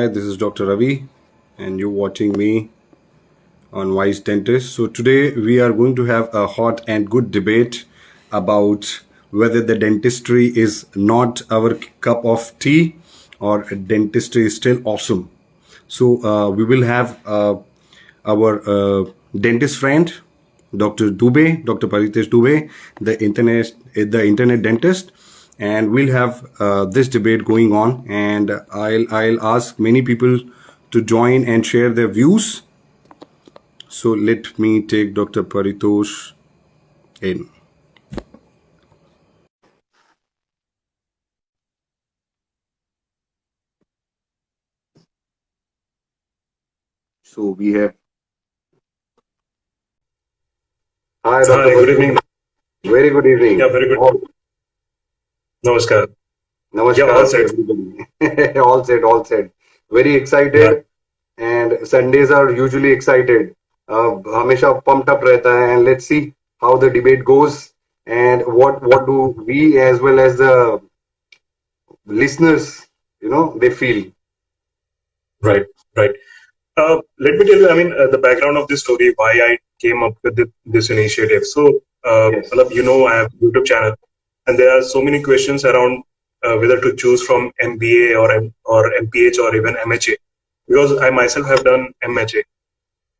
this is Dr. Ravi, and you're watching me on Wise Dentist. So, today we are going to have a hot and good debate about whether the dentistry is not our cup of tea or dentistry is still awesome. So, we will have our dentist friend, Dr. Dubey, Dr. Paritesh Dubey, the internet dentist, and we'll have this debate going on. And I'll ask many people to join and share their views. So let me take Dr. Paritosh in. So we have. Hi, Dr. Hi, good evening. Very good evening. Yeah, very good. Namaskar. Namaskar. Yeah, all set. Everybody. all set. Very excited. And Sundays are usually excited. हमेशा pumped up रहता है, and let's see how the debate goes and what do we as well as the listeners, they feel. Right. Let me tell you, the background of this story, why I came up with this initiative. So, Yes. I have a YouTube channel, and there are so many questions around whether to choose from MBA or MPH or even MHA, because I myself have done MHA.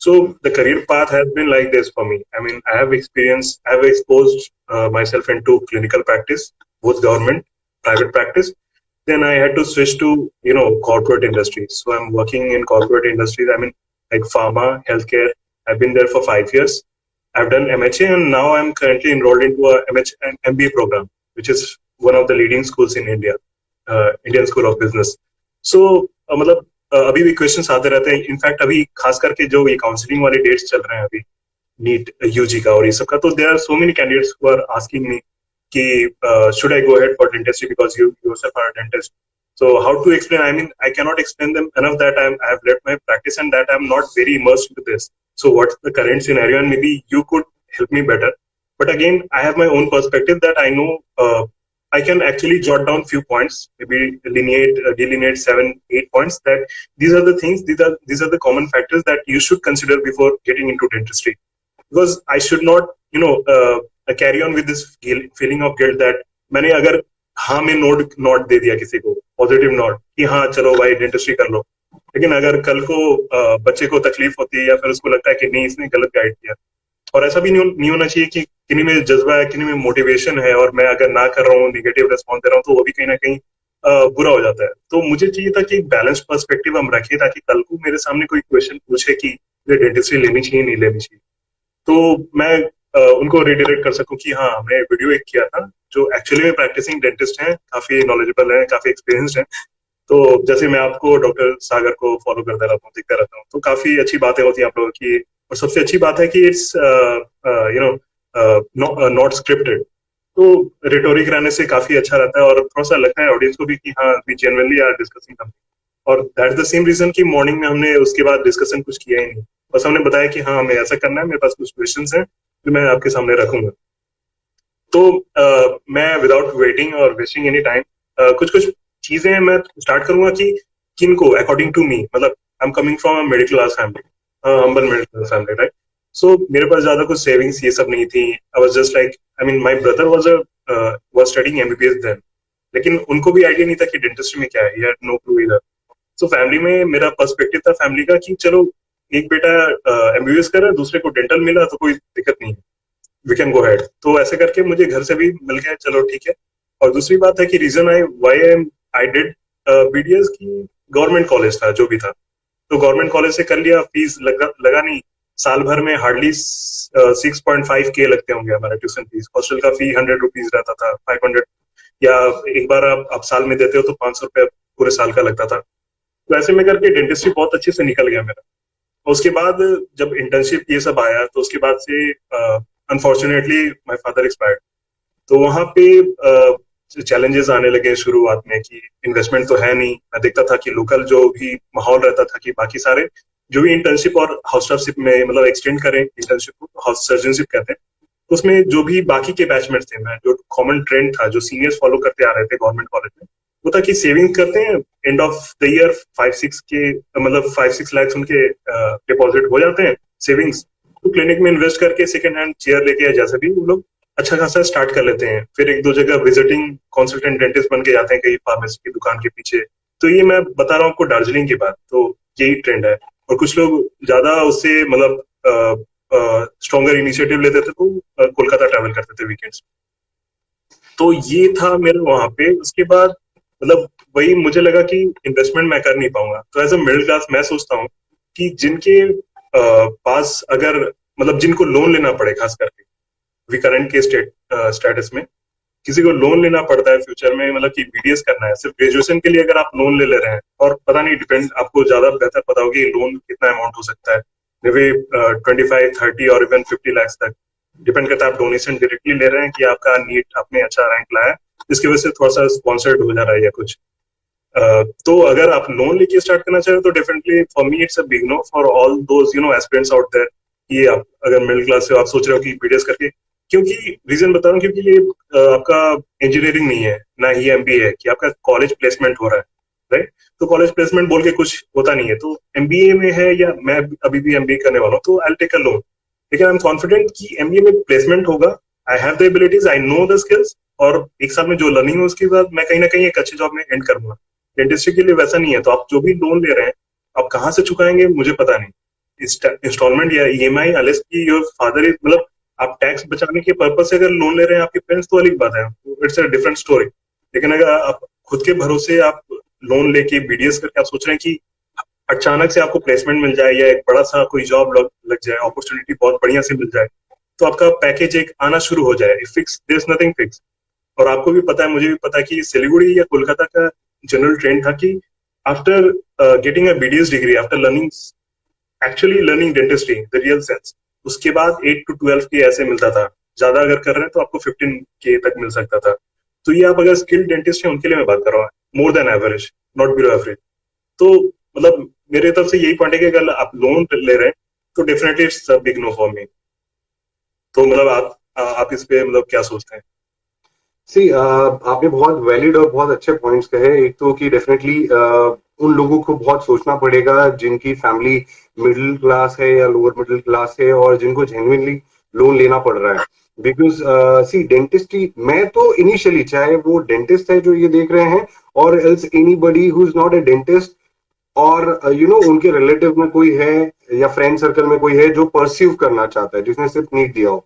So the career path has been like this for me. I have exposed myself into clinical practice, both government, private practice. Then I had to switch to, corporate industries. So I'm working in corporate industries. Like pharma, healthcare. I've been there for 5 years. I've done MHA, and now I'm currently enrolled into a MBA program, which is one of the leading schools in India, Indian School of Business. So, अभी भी questions आते रहते हैं. In fact अभी खास करके जो ये काउंसलिंग वाले डेट्स चल रहे हैं अभी नीट यूजी का और ये सब का, तो there are so many candidates who are asking me कि should I go ahead for dentistry because you yourself are a dentist. So how to explain? I cannot explain them enough that I have left my practice and that I'm not very immersed into this. So what's the current scenario? And maybe you could help me better. But again, I have my own perspective that I know I can actually jot down few points, maybe delineate 7-8 points that these are the things, these are the common factors that you should consider before getting into dentistry. Because I should not, carry on with this feeling of guilt that मैंने अगर हाँ में note दे दिया किसी को, positive note कि हाँ चलो भाई डेंटिस्ट्री कर लो, लेकिन अगर कल को बच्चे को तकलीफ होती है या फिर उसको लगता है कि नहीं इसने गलत गाइड किया, और ऐसा भी नहीं होना चाहिए कि किन्हीं में जज्बा है, किन्हीं में मोटिवेशन है, और मैं अगर ना कर रहा हूँ, निगेटिव रिस्पॉन्स दे रहा हूँ, तो वो भी कहीं ना कहीं बुरा हो जाता है. तो मुझे चाहिए था कि एक बैलेंस पर्सपेक्टिव हम रखें ताकि कल को मेरे सामने कोई क्वेश्चन पूछे कि डेंटिस्ट्री लेनी चाहिए नहीं लेनी चाहिए, तो मैं उनको रिडायरेक्ट कर सकूं कि हाँ हमने वीडियो एक किया था जो एक्चुअली में प्रैक्टिसिंग डेंटिस्ट हैं, काफी नॉलेजेबल हैं, काफी एक्सपीरियंस्ड हैं. तो जैसे मैं आपको डॉक्टर सागर को फॉलो करता रहता हूँ, देखता रहता हूँ, तो काफी अच्छी बातें होती हैं आप लोगों की. और सबसे अच्छी बात है कि इट्स नॉट स्क्रिप्टेड, तो रिटोरिक रहने से काफी अच्छा रहता है और थोड़ा सा लगता है ऑडियंस को भी कि हाँ we genuinely are discussing something. और that is the same reason कि मॉर्निंग में हमने उसके बाद डिस्कशन कुछ किया ही नहीं, बस हमने बताया कि हाँ हमें ऐसा करना है, मेरे पास कुछ क्वेश्चंस हैं जो मैं आपके सामने रखूंगा. तो मैं विदाउट वेटिंग और वेस्टिंग एनी टाइम कुछ चीजें मैं स्टार्ट करूंगा कि किनको अकॉर्डिंग टू मी, मतलब I am coming from a middle class family, humble middle class family, right. So मेरे पास ज्यादा कुछ सेविंग्स ये सब नहीं थी. I was just like, my brother was studying MBBS then, लेकिन उनको भी आइडिया नहीं था कि डेंटिस्ट्री में क्या है, ही हैड नो क्लू इधर. सो फैमिली में मेरा पर्सपेक्टिव था फैमिली का कि चलो एक बेटा एमबीबीएस कर रहा है, दूसरे को डेंटल मिला तो कोई दिक्कत नहीं है, वी कैन गो हेड. तो ऐसे करके मुझे घर से भी मिल गया, चलो ठीक है. और दूसरी बात है कि रीजन आई डिड बीडीएस की गवर्नमेंट कॉलेज था जो भी था, तो गवर्नमेंट कॉलेज से कर लिया, फीस लगा नहीं, साल भर में हार्डली 6.5K लगते होंगे हमारा ट्यूशन फीस. हॉस्टल का फी 100 रुपीज रहता था, 500, या एक बार आप साल में देते हो तो 500 रुपया पूरे साल का लगता था. तो ऐसे में करके डेंटिस्ट्री बहुत अच्छे से निकल गया मेरा. उसके बाद जब इंटर्नशिप ये सब आया तो उसके बाद से अनफॉर्चुनेटली माय फादर एक्सपायर्ड. तो वहां पे चैलेंजेस आने लगे शुरुआत में कि इन्वेस्टमेंट तो है नहीं. मैं देखता था कि लोकल जो भी माहौल रहता था कि बाकी सारे जो भी इंटर्नशिप और हाउस स्टाफशिप में मतलब एक्सटेंड करें इंटर्नशिप को, हाउस सर्जनशिप कहते हैं, तो उसमें जो भी बाकी के बैचमेट्स थे, मैं जो कॉमन ट्रेंड था जो सीनियर्स फॉलो करते आ रहे थे गवर्नमेंट कॉलेज में, होता कि सेविंग करते हैं, एंड ऑफ द ईयर 5-6 के मतलब 5-6 लाख उनके डिपॉजिट हो जाते हैं सेविंग्स, तो क्लिनिक में इन्वेस्ट करके सेकंड हैंड चेयर लेके या जैसे भी वो लोग अच्छा खासा स्टार्ट कर लेते हैं, फिर एक दो जगह विजिटिंग कंसल्टेंट डेंटिस्ट बन के जाते हैं कहीं फार्मेसी की दुकान के पीछे। तो ये मैं बता रहा हूँ आपको दार्जिलिंग की बात, तो यही ट्रेंड है। और कुछ लोग ज्यादा उससे मतलब स्ट्रॉन्गर इनिशिएटिव लेते थे तो कोलकाता ट्रैवल करते थे वीकेंड्स। तो ये था मेरे वहां पे। उसके बाद मतलब वही मुझे लगा कि इन्वेस्टमेंट मैं कर नहीं पाऊंगा, तो एज अ मिडिल क्लास मैं सोचता हूँ कि जिनके पास अगर मतलब जिनको लोन लेना पड़े, खास करके अभी करंट के स्टेटस में किसी को लोन लेना पड़ता है फ्यूचर में, मतलब कि बीडीएस करना है सिर्फ ग्रेजुएशन के लिए, अगर आप लोन ले रहे हैं, और पता नहीं, डिपेंड, आपको ज्यादा बेहतर पता होगी लोन कितना अमाउंट हो सकता है, मे बी 25-30 और इवन 50 लाख तक, डिपेंड करता है आप डोनेशन डायरेक्टली ले रहे हैं कि आपका नीट आपने अच्छा रैंक लाया जिसकी वजह से थोड़ा सा स्पॉन्सर्ड हो जा रहा है या कुछ। तो अगर आप लोन लेके स्टार्ट करना चाह रहे हो तो definitely for me it's a big no for all those aspirants out there, कि आप अगर मिडिल क्लास से आप सोच रहे हो कि बीडीएस करके, क्योंकि रीजन बता रहा हूँ, क्योंकि ये आपका इंजीनियरिंग नहीं है ना ही एमबीए है कि आपका कॉलेज प्लेसमेंट हो रहा है, राइट? तो कॉलेज प्लेसमेंट बोल के कुछ होता नहीं है, तो एमबीए में है, या मैं अभी भी एमबीए करने वाला हूँ तो आई टेक अ लोन, लेकिन आई एम कॉन्फिडेंट कि एमबीए में प्लेसमेंट होगा, I have the abilities, I know the skills, और एक साल में जो लर्निंग है उसके बाद मैं कहीं ना कहीं एक अच्छी जॉब में एंड करूंगा। डेंटिस्ट्री के लिए वैसा नहीं है, तो आप जो भी लोन ले रहे हैं आप कहाँ से चुकाएंगे मुझे पता नहीं, इंस्टॉलमेंट या ईएमआई, अनलेस की योर फादर इज, मतलब आप टैक्स बचाने के पर्पज से अगर लोन ले रहे हैं आपके पेरेंट्स तो अलग बात है, इट्स अ डिफरेंट स्टोरी। लेकिन अगर आप खुद के भरोसे आप लोन लेके बीडीएस करके आप सोच रहे हैं कि अचानक से आपको प्लेसमेंट मिल जाए या एक बड़ा सा कोई जॉब लग जाए, अपॉर्चुनिटी बहुत बढ़िया से मिल जाए, तो आपका पैकेज एक आना शुरू हो जाए, fix, there is nothing fix. और आपको भी पता है, मुझे भी पता है कि सिलीगुड़ी या कोलकाता का जनरल ट्रेंड था कि after getting a BDS degree, after learning, actually learning dentistry the real sense, उसके बाद 8 to 12 के ऐसे मिलता था, ज्यादा अगर कर रहे हैं तो आपको 15 के तक मिल सकता था। तो ये आप अगर स्किल्ड डेंटिस्ट हैं उनके लिए मैं बात कर रहा हूँ, more than average, not below average. तो मतलब मेरे तरफ से यही पॉइंट है कि अगर आप लोन ले रहे हैं तो definitely it's a big no for me. तो मतलब आप इस पे मतलब क्या सोचते हैं? सी आपने बहुत वैलिड और बहुत अच्छे पॉइंट्स कहे। एक तो कि डेफिनेटली उन लोगों को बहुत सोचना पड़ेगा जिनकी फैमिली मिडिल क्लास है या लोअर मिडिल क्लास है और जिनको जेन्युइनली लोन लेना पड़ रहा है। बिकॉज सी डेंटिस्ट्री, मैं तो इनिशियली, चाहे वो डेंटिस्ट है जो ये देख रहे हैं और else anybody who is not a dentist, और उनके रिलेटिव में कोई है या फ्रेंड सर्कल में कोई है जो परस्यू करना चाहता है, जिसने सिर्फ नीट दिया हो,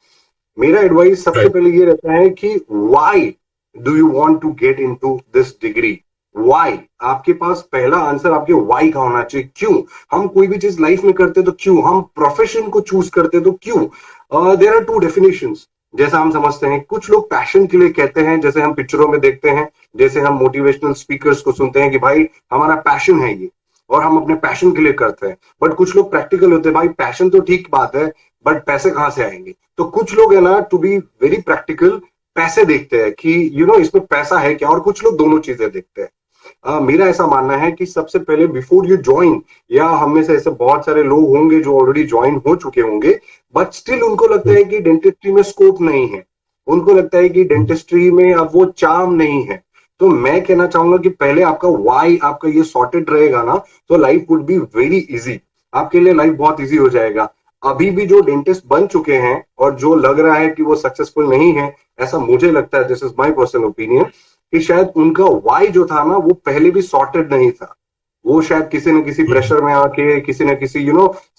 मेरा एडवाइस सबसे राइट। पहले ये रहता है कि why do you want to get into this degree. Why, आपके पास पहला आंसर आपके व्हाई का होना चाहिए। क्यों हम कोई भी चीज लाइफ में करते तो क्यों, हम प्रोफेशन को चूज करते तो क्यों। देयर आर टू डेफिनेशंस, जैसा हम समझते हैं। कुछ लोग पैशन के लिए कहते हैं, जैसे हम पिक्चरों में देखते हैं, जैसे हम मोटिवेशनल स्पीकर्स को सुनते हैं कि भाई हमारा पैशन है ये और हम अपने पैशन के लिए करते हैं। बट कुछ लोग प्रैक्टिकल होते हैं, भाई पैशन तो ठीक बात है बट पैसे कहां से आएंगे। तो कुछ लोग है ना, टू बी वेरी प्रैक्टिकल, पैसे देखते हैं कि इसमें पैसा है क्या, और कुछ लोग दोनों चीजें देखते हैं। मेरा ऐसा मानना है कि सबसे पहले बिफोर यू ज्वाइन, या हम में से ऐसे बहुत सारे लोग होंगे जो ऑलरेडी ज्वाइन हो चुके होंगे बट स्टिल उनको लगता है कि डेंटिस्ट्री में स्कोप नहीं है, उनको लगता है कि डेंटिस्ट्री में अब वो चार्म नहीं है। तो मैं कहना चाहूंगा कि पहले आपका वाई आपका ये सॉर्टेड रहेगा ना, तो life would be very easy, आपके लिए लाइफ बहुत इजी हो जाएगा। अभी भी जो डेंटिस्ट बन चुके हैं और जो लग रहा है कि वो सक्सेसफुल नहीं है, ऐसा मुझे लगता है, this is my personal opinion, कि शायद उनका वाई जो था ना वो पहले भी सॉर्टेड नहीं था। वो शायद किसी न किसी प्रेशर में आके, किसी न किसी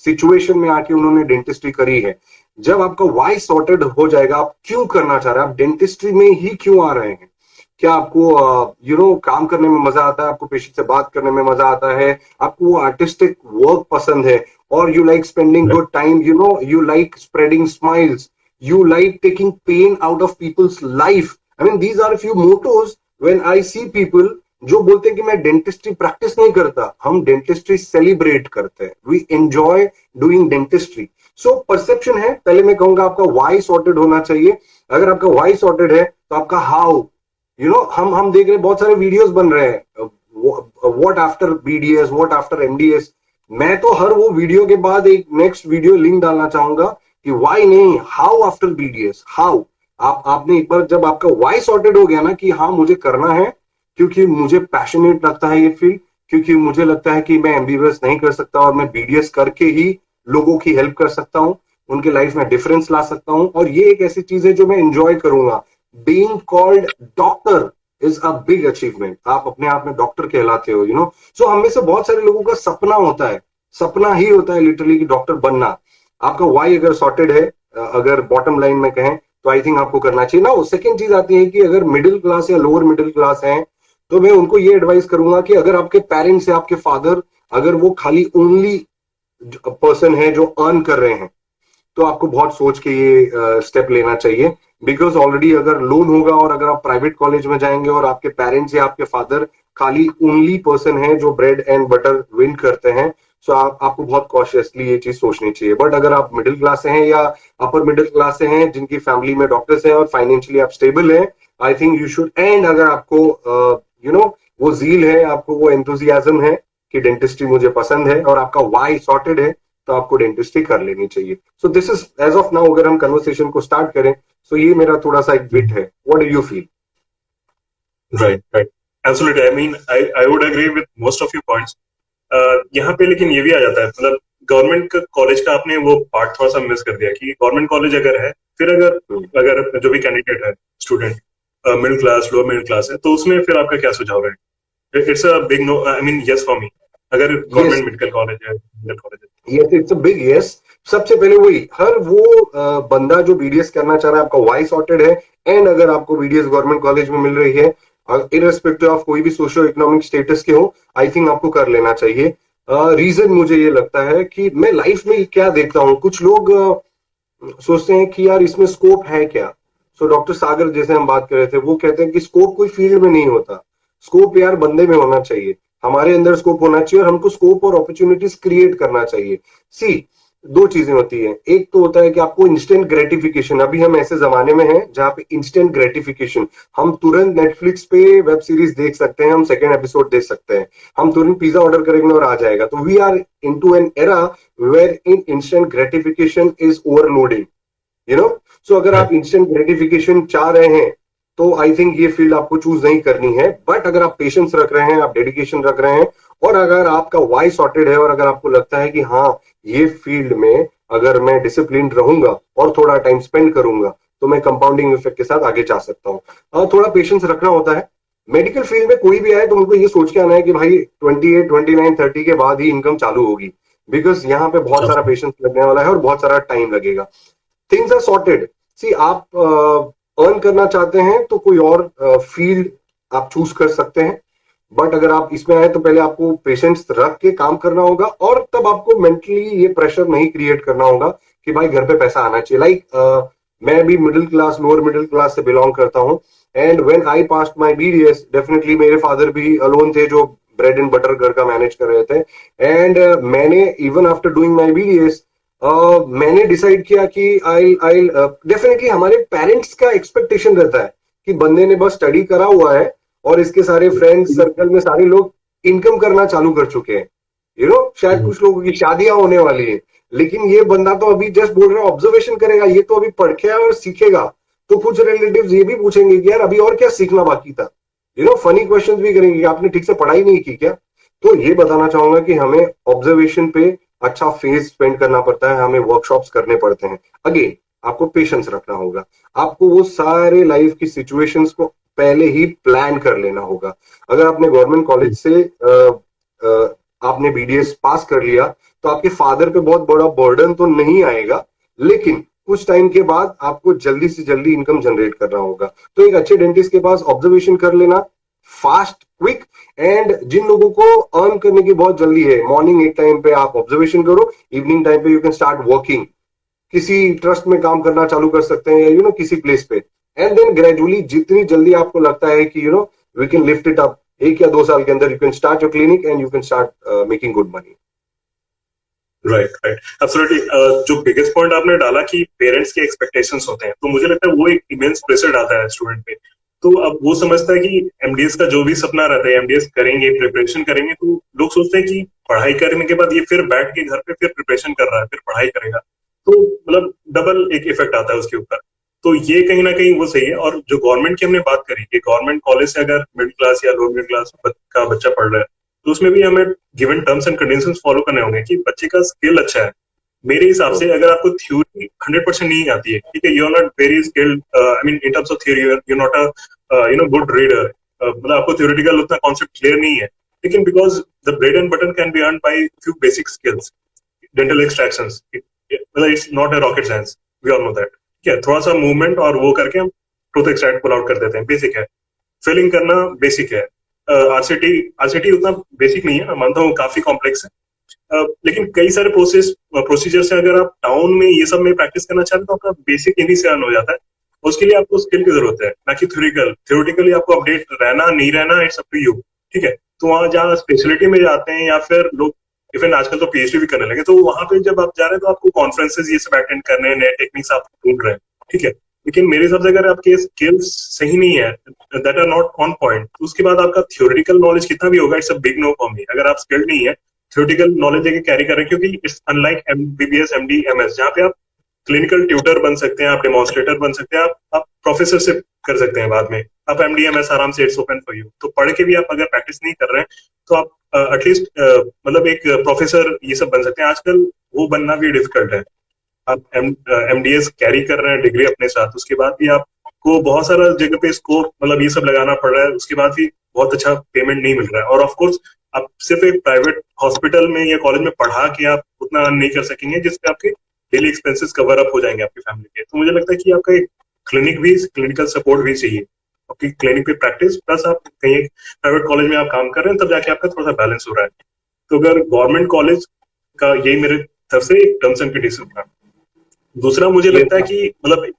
सिचुएशन में आके उन्होंने डेंटिस्ट्री करी है। जब आपका वाई सॉर्टेड हो जाएगा, आप क्यों करना चाह रहे हैं, आप डेंटिस्ट्री में ही क्यों आ रहे हैं, क्या आपको काम करने में मजा आता है, आपको पेशेंट से बात करने में मजा आता है, आपको वो आर्टिस्टिक वर्क पसंद है, और you like spending good time, you like spreading smiles, you like taking pain out of people's life. I mean, these are a few mottos when I see people जो बोलते हैं कि मैं डेंटिस्ट्री प्रैक्टिस नहीं करता, हम डेंटिस्ट्री सेलिब्रेट करते हैं, we enjoy doing dentistry. So perception है, पहले मैं कहूंगा आपका वाई सॉर्टेड होना चाहिए। अगर आपका वाई सॉर्टेड है तो आपका हाउ, हम देख रहे हैं बहुत सारे वीडियोस बन रहे हैं, what after BDS, what after MDS. मैं तो हर वो वीडियो के बाद एक नेक्स्ट वीडियो लिंक डालना चाहूंगा कि वाई नहीं, हाउ आफ्टर बीडीएस, हाउ। आपने एक बार जब आपका वाई सॉर्टेड हो गया ना कि हाँ मुझे करना है, क्योंकि मुझे पैशनेट लगता है ये फील्ड, क्योंकि मुझे लगता है कि मैं एमबीबीएस नहीं कर सकता और मैं बीडीएस करके ही लोगों की हेल्प कर सकता हूँ, उनके लाइफ में डिफरेंस ला सकता हूँ, और ये एक ऐसी चीज है जो मैं एंजॉय करूंगा। Being called doctor is a big achievement. आप अपने आप में डॉक्टर कहलाते हो, यू नो। सो हम में से बहुत सारे लोगों का सपना होता है, सपना ही होता है लिटरली कि डॉक्टर बनना। आपका वाई अगर सॉर्टेड है, अगर बॉटम लाइन में कहें, तो आई थिंक आपको करना चाहिए ना। सेकंड चीज आती है कि अगर मिडिल क्लास या लोअर मिडिल क्लास है, तो मैं उनको ये एडवाइस करूंगा कि अगर आपके पेरेंट्स या आपके फादर, अगर वो खाली ओनली पर्सन है जो अर्न कर रहे हैं, तो आपको बहुत सोच के ये स्टेप लेना चाहिए। बिकॉज ऑलरेडी अगर लोन होगा और अगर आप प्राइवेट कॉलेज में जाएंगे और आपके पेरेंट्स या आपके फादर खाली ओनली पर्सन है जो ब्रेड एंड बटर विन करते हैं, सो आपको बहुत कॉशियसली ये चीज सोचनी चाहिए। बट अगर आप मिडिल क्लास से हैं या अपर मिडिल क्लास से हैं जिनकी फैमिली में डॉक्टर्स हैं और फाइनेंशियली आप स्टेबल हैं, I think you should. And अगर आपको यू नो वो जील है, आपको वो एंथुजियाज्म है कि डेंटिस्ट्री मुझे पसंद है, और आपका वाई सॉर्टेड है, तो आपको डेंटिस्ट्री कर लेनी चाहिए। So this is as of now, अगर हम कन्वर्सेशन को स्टार्ट करें, सो ये मेरा थोड़ा सा एक बिट है। What do you feel? Right. Absolutely, I mean I would agree with most of your points. यहाँ पे लेकिन ये भी आ जाता है, मतलब गवर्नमेंट का कॉलेज का आपने वो पार्ट थोड़ा सा मिस कर दिया कि गवर्नमेंट कॉलेज अगर है, फिर अगर अगर जो भी कैंडिडेट है, student middle class, lower middle class है, तो उसमें फिर आपका क्या सुझाव है? It's a big no, I mean yes for me, अगर यस, गवर्नमेंट मेडिकल कॉलेज है, मेडिकल कॉलेज है। Yes, it's a big yes. सबसे पहले वही, हर वो बंदा जो बीडीएस करना चाह रहा है, आपका वाई सॉर्टेड है, एंड अगर आपको बीडीएस गवर्नमेंट कॉलेज में मिल रही है, इररेस्पेक्टिव ऑफ कोई भी सोशियो इकोनॉमिक स्टेटस के हो, आई थिंक आपको कर लेना चाहिए। रीजन मुझे ये लगता है कि मैं लाइफ में क्या देखता हूँ, कुछ लोग सोचते हैं कि यार इसमें स्कोप है क्या। सो डॉक्टर सागर जैसे हम बात कर रहे थे, वो कहते हैं कि स्कोप कोई फील्ड में नहीं होता, स्कोप यार बंदे में होना चाहिए, हमारे अंदर स्कोप होना चाहिए, और हमको स्कोप और अपॉर्चुनिटीज क्रिएट करना चाहिए। सी, दो चीजें होती है, एक तो होता है कि आपको इंस्टेंट ग्रेटिफिकेशन। अभी हम ऐसे जमाने में हैं जहां पे इंस्टेंट ग्रेटिफिकेशन, हम तुरंत नेटफ्लिक्स पे वेब सीरीज देख सकते हैं, हम सेकेंड एपिसोड देख सकते हैं, हम तुरंत पिज्जा ऑर्डर करेंगे और आ जाएगा। तो we are into an era where in instant gratification is overloading, you know. So अगर आप इंस्टेंट ग्रेटिफिकेशन चाह रहे हैं, तो आई थिंक ये फील्ड आपको चूज नहीं करनी है। बट अगर आप पेशेंस रख रहे हैं, आप डेडिकेशन रख रहे हैं, और अगर आपका वाई सॉर्टेड है, और अगर आपको लगता है कि हाँ ये फील्ड में अगर मैं डिसिप्लिन रहूंगा और थोड़ा टाइम स्पेंड करूंगा, तो मैं कंपाउंडिंग इफेक्ट के साथ आगे जा सकता हूँ। और थोड़ा पेशेंस रखना होता है। मेडिकल फील्ड में कोई भी आए तो उनको ये सोच के आना है कि भाई 28, 29, 30 के बाद ही इनकम चालू होगी, बिकॉज यहाँ पे बहुत सारा पेशेंस लगने वाला है और बहुत सारा टाइम लगेगा। Things are sorted. सी, आप अर्न करना चाहते हैं तो कोई और फील्ड आप चूज कर सकते हैं, बट अगर आप इसमें आए तो पहले आपको पेशेंस रख के काम करना होगा, और तब आपको मेंटली ये प्रेशर नहीं क्रिएट करना होगा कि भाई घर पे पैसा आना चाहिए। लाइक मैं भी middle class, lower middle class से बिलोंग करता हूँ, and when I passed my BDS, definitely मेरे फादर भी अलोन थे जो ब्रेड एंड बटर घर का मैनेज कर रहे थे। एंड मैंने even after doing my BDS, मैंने डिसाइड किया कि आई आई डेफिनेटली हमारे पेरेंट्स का एक्सपेक्टेशन रहता है कि बंदे ने बस स्टडी करा हुआ है और इसके सारे फ्रेंड्स सर्कल में सारे लोग इनकम करना चालू कर चुके हैं, यू नो। शायद कुछ लोगों की शादियां होने वाली है, लेकिन ये बंदा तो अभी जस्ट बोल रहा है ऑब्जर्वेशन करेगा, ये तो अभी पढ़ के आया और सीखेगा। तो कुछ रिलेटिव्स ये भी पूछेंगे कि यार अभी और क्या सीखना बाकी था, यू नो। फनी क्वेश्चंस भी करेंगे कि आपने ठीक से पढ़ाई नहीं की क्या। तो ये बताना चाहूंगा कि हमें ऑब्जर्वेशन पे अच्छा फेज स्पेंड करना पड़ता है, हमें वर्कशॉप्स करने पड़ते हैं। अगेन, आपको पेशेंस रखना होगा, आपको वो सारे लाइफ की सिचुएशंस को पहले ही प्लान कर लेना होगा। अगर आपने गवर्नमेंट कॉलेज से आपने बीडीएस पास कर लिया, तो आपके फादर पे बहुत बड़ा बर्डन तो नहीं आएगा, लेकिन कुछ टाइम के बाद आपको जल्दी से जल्दी इनकम जनरेट करना होगा। तो एक अच्छे डेंटिस्ट के पास ऑब्जर्वेशन कर लेना, फास्ट, क्विक, एंड जिन लोगों को अर्न करने की बहुत जल्दी है, मॉर्निंग एक टाइम पे आप ऑब्जर्वेशन करो, इवनिंग टाइम पे यू कैन स्टार्ट वर्किंग, किसी ट्रस्ट में काम करना चालू कर सकते हैं, या यू नो किसी प्लेस पे। एंड देन ग्रेजुअली जितनी जल्दी आपको लगता है कि you know we can lift it up, 1 या 2 साल के अंदर you can start your clinic and you can start making good money. Right, right, absolutely. जो बिगेस्ट पॉइंट आपने डाला कि पेरेंट्स के एक्सपेक्टेशंस होते हैं, तो मुझे लगता है वो एक इमेंस प्रेशर डालता है स्टूडेंट पे। तो अब वो समझता है कि एमडीएस का जो भी सपना रहता है, एमडीएस करेंगे, प्रिपरेशन करेंगे, तो लोग सोचते हैं कि पढ़ाई करने के बाद ये फिर बैठ के घर पे फिर प्रिपरेशन कर रहा है, फिर पढ़ाई करेगा, तो मतलब डबल एक इफेक्ट आता है उसके ऊपर। तो ये कहीं ना कहीं वो सही है। और जो गवर्नमेंट की हमने बात करी कि गवर्नमेंट कॉलेज से अगर मिडिल क्लास या लोअर मिडिल क्लास का बच्चा पढ़ रहा है, तो उसमें भी हमें given terms and conditions follow करने होंगे कि बच्चे का स्किल अच्छा है। मेरे हिसाब से अगर आपको थ्योरी 100% नहीं आती है, ठीक है, you are not very skilled, I mean in terms of theory, you not a good reader, मतलब आपको थ्योरेटिकल उतना कॉन्सेप्ट क्लियर नहीं है, लेकिन because the bread and butter can be earn by few basic skills, dental extractions, मतलब it's not a rocket science, we all know that. ठीक है, थोड़ा सा मूवमेंट और वो करके हम टूथ एक्सट्रैक्ट पुल आउट कर देते हैं, बेसिक है। फिलिंग करना बेसिक है। आरसीटी आरसीटी उतना बेसिक नहीं है, मैं मानता हूँ काफी कॉम्प्लेक्स है। लेकिन कई सारे प्रोसीजर्स है, अगर आप टाउन में ये सब में प्रैक्टिस करना चाहते हैं तो आपका बेसिक इन्हीं से अर्न हो जाता है। उसके लिए आपको स्किल की जरूरत है, ना कि थ्योरेटिकली आपको अपडेट रहना नहीं रहना, इट्स अप टू यू। ठीक है, तो वहां जहाँ स्पेशलिटी में जाते हैं या फिर लोग इवन आजकल तो पीएचडी भी करने लगे, तो वहां पे जब आप जा रहे हैं तो आपको कॉन्फ्रेंसेज ये सब अटेंड करने हैं, नए टेक्निक्स आप ढूंढ रहे हैं। ठीक है, लेकिन मेरे हिसाब से अगर आपके स्किल्स सही नहीं है, that are not on point, तो उसके बाद आपका थ्योरेटिकल नॉलेज कितना भी होगा, it's a big no for me. अगर आप स्किल्ड नहीं है, थ्योरेटिकल नॉलेज लेके कैरी कर रहे हैं, क्योंकि it's unlike MBBS, MD, MS, जहाँ पे आप क्लिनिकल ट्यूटर बन सकते हैं, आप डेमोन्स्ट्रेटर बन सकते हैं, आप प्रोफेसरशिप कर सकते हैं बाद में, आप एमडीएमएस आराम से, इट्स ओपन फॉर यू। तो पढ़ के भी आप अगर प्रैक्टिस नहीं कर रहे हैं तो आप एटलीस्ट मतलब एक प्रोफेसर ये सब बन सकते हैं। आजकल वो बनना भी डिफिकल्ट है। आप एमडीएस कैरी कर रहे हैं डिग्री अपने साथ, उसके बाद भी आपको बहुत सारा जगह पे स्कोप मतलब ये सब लगाना पड़ रहा है, उसके बाद भी बहुत अच्छा पेमेंट नहीं मिल रहा है। और ऑफ कोर्स आप सिर्फ एक प्राइवेट हॉस्पिटल में या कॉलेज में पढ़ा के आप उतना अर्न नहीं कर सकेंगे जिसपे आपके डेली एक्सपेंसेस कवर अप हो जाएंगे आपकी फैमिली के। तो मुझे लगता है कि आपका एक क्लिनिक भी, क्लिनिकल सपोर्ट भी चाहिए, आपकी क्लिनिक पे प्रैक्टिस प्लस आप कहीं एक प्राइवेट कॉलेज में आप काम कर रहे हैं, तब जाके आपका थोड़ा सा बैलेंस हो रहा है। तो अगर गवर्नमेंट कॉलेज का यही मेरे तरफ से एक टर्म्स एंड कंडीशन था। दूसरा मुझे लगता है कि मतलब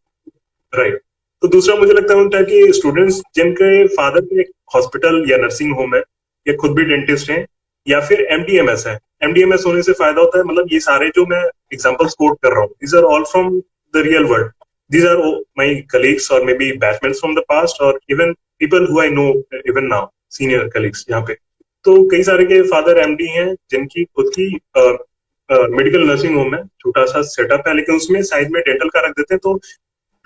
राइट, तो दूसरा मुझे लगता है कि स्टूडेंट्स जिनके फादर भी एक हॉस्पिटल या नर्सिंग होम है या खुद भी डेंटिस्ट हैं या फिर एमडीएमएस है, एमडीएमएस होने से फायदा होता है, मतलब ये सारे जो मैं एग्जांपल्स कोट कर रहा हूँ, these are all from the real world, these are my colleagues और may be batchmates from the past और even people who I know even now, senior colleagues यहाँ पे। तो कई सारे के फादर एमडी हैं जिनकी खुद की मेडिकल नर्सिंग होम है, छोटा सा सेटअप है, लेकिन उसमें साइड में डेंटल का रख देते हैं, तो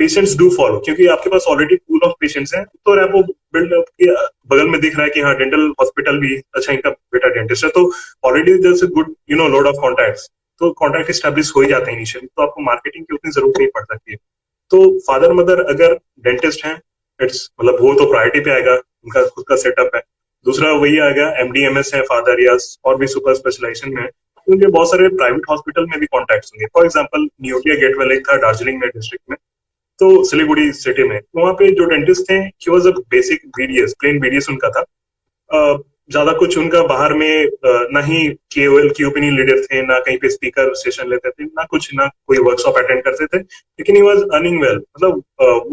पेशेंट्स डू फॉलो, क्योंकि आपके पास ऑलरेडी पूल ऑफ पेशेंट्स हैं, तो रैपो बिल्ड अप के बगल में दिख रहा है कि हाँ डेंटल हॉस्पिटल भी अच्छा, इनका बेटा डेंटिस्ट है, तो already there is a good load of contacts, तो कॉन्टैक्ट स्टैब्लिश हो ही जाते हैं इनिशियली, तो आपको मार्केटिंग की उतनी जरूरत नहीं पड़ सकती है। तो फादर मदर अगर डेंटिस्ट हैं, इट्स मतलब वो तो प्रायोरिटी पे आएगा, उनका खुद का सेटअप है। दूसरा वही आएगा एमडीएमएस है फादर या और भी सुपर स्पेशलाइजेशन में है, उनके बहुत सारे प्राइवेट हॉस्पिटल में भी कॉन्टैक्ट्स होंगे। For example Neotia gateway lake था दार्जिलिंग में डिस्ट्रिक्ट में, तो सिलीगुड़ी सिटी में, तो वहाँ पे जो डेंटिस्ट थे he was a basic BDS, plain BDS उनका था। ज्यादा कुछ उनका बाहर में ना ही केओएल की ओपिनियन लीडर थे, ना कहीं पे स्पीकर सेशन लेते थे, ना कुछ, ना कोई वर्कशॉप अटेंड करते थे, लेकिन ही वाज अर्निंग वेल, मतलब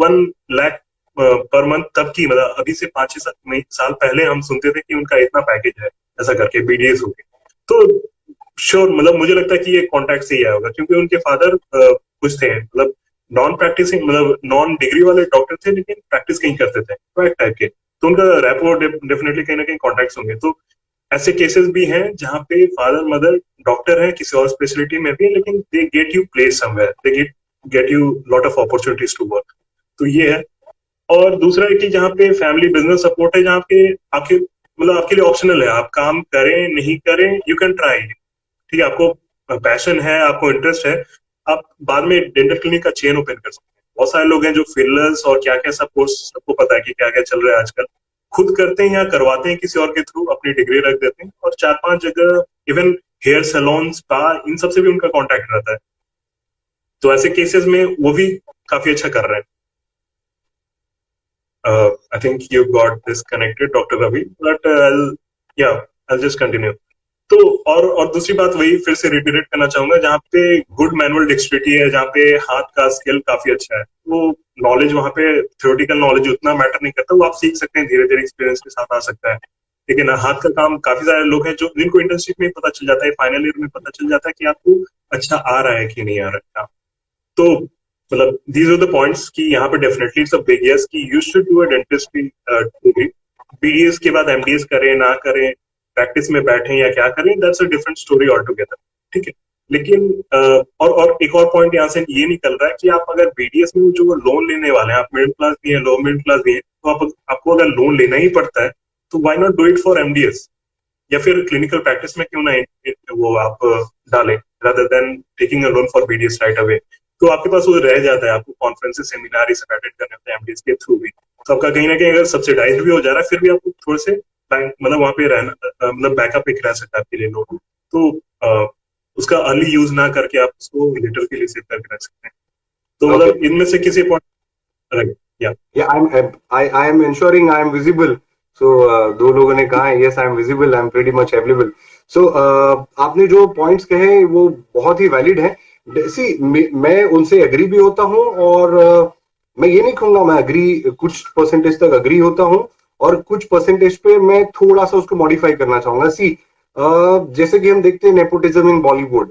1 लाख पर मंथ तब की, मतलब अभी से 5-6 साल पहले हम सुनते थे कि उनका इतना पैकेज है, ऐसा करके बीडीएस हो गए। तो श्योर, मतलब मुझे लगता है कि ये कॉन्टैक्ट से ही आया होगा, क्योंकि उनके फादर कुछ थे, मतलब नॉन प्रैक्टिसिंग, मतलब नॉन डिग्री वाले डॉक्टर थे, लेकिन प्रैक्टिस कहीं करते थे, तो एक टाइप के, तो उनका रैपो डेफिनेटली कहीं ना कहीं कॉन्टैक्ट्स होंगे। तो ऐसे केसेस भी हैं जहाँ पे फादर मदर डॉक्टर है किसी और स्पेशलिटी में भी, लेकिन they get you place somewhere, they get you lot of opportunities to work. तो ये है। और दूसरा है कि जहाँ पे फैमिली बिजनेस सपोर्ट है, जहाँ पे आपके मतलब आपके लिए ऑप्शनल है, आप काम करें नहीं करें, यू कैन ट्राई। ठीक है, आपको पैशन है, आपको इंटरेस्ट है, आप बाद में डेंटल क्लिनिक का चेन ओपन कर सकते हैं। बहुत सारे लोग हैं जो फिलर्स और क्या क्या सब कोर्स, सबको पता है कि क्या क्या चल रहा है आजकल, खुद करते हैं या करवाते हैं किसी और के थ्रू, अपनी डिग्री रख देते हैं, और 4-5 जगह इवन हेयर सैलून, स्पा, इन सबसे भी उनका कॉन्टैक्ट रहता है। तो ऐसे केसेस में वो भी काफी अच्छा कर रहे हैं। I think you got disconnected, Dr. Ravi, but I'll just continue. तो और दूसरी बात वही फिर से रिटरेट करना चाहूंगा, जहाँ पे गुड मैनुअल डेक्सट्रिटी है, जहाँ पे हाथ का स्किल काफी अच्छा है, वो नॉलेज वहाँ पे थ्योरेटिकल नॉलेज उतना मैटर नहीं करता, वो आप सीख सकते हैं, धीरे धीरे एक्सपीरियंस के साथ आ सकता है। लेकिन हाथ का काम काफी सारे लोग हैं जो जिनको इंटर्नशिप में पता चल जाता है, फाइनल ईयर में पता चल जाता है कि आपको अच्छा आ रहा है कि नहीं आ रहा है। तो मतलब दीज आर द पॉइंट्स कि यहाँ पे definitely it's a big yes कि you should do a dentistry degree, BDS के बाद एमडीएस करें ना करें, प्रैक्टिस में बैठे या क्या करें, that's a different story all together. ठीक है, लेकिन और एक और पॉइंट यहाँ से ये निकल रहा है कि आप अगर बीडीएस में जो लोन लेने वाले हैं, आप मिडिल क्लास भी हैं, लो मिडिल क्लास भी हैं, तो आपको अगर लोन लेना ही पड़ता है तो why not do it for MDS, या फिर क्लिनिकल प्रैक्टिस में क्यों ना वो आप डालें rather than taking a loan for BDS right away. तो आपके पास वो रह जाता है, आपको कॉन्फ्रेंसेस सेमिनार ये सब अटेंड करने होते हैं एमडीएस के थ्रू भी, तो आपका कहीं ना कहीं अगर सब्सिडाइज भी हो जा रहा है फिर भी आपको थोड़े से बैंक मतलब वहां पे रहना मतलब बैकअप एक रह सकता है आपके लिए लोन। तो उसका अर्ली यूज ना करके आप उसको लेटर के लिए सेव करके रख सकते हैं। तो Okay. मतलब इनमें से किसी पॉइंट या Yeah, I am ensuring I am visible. So दो लोगों ने कहा है yes I am visible, I am pretty much available. So आपने जो पॉइंट्स कहे वो बहुत ही वैलिड है। सी मैं उनसे एग्री भी होता हूँ और मैं ये नहीं कहूंगा मैं एग्री कुछ परसेंटेज तक एग्री होता हूँ और कुछ परसेंटेज पे मैं थोड़ा सा उसको मॉडिफाई करना चाहूंगा। सी जैसे कि हम देखते हैं नेपोटिज्म इन बॉलीवुड,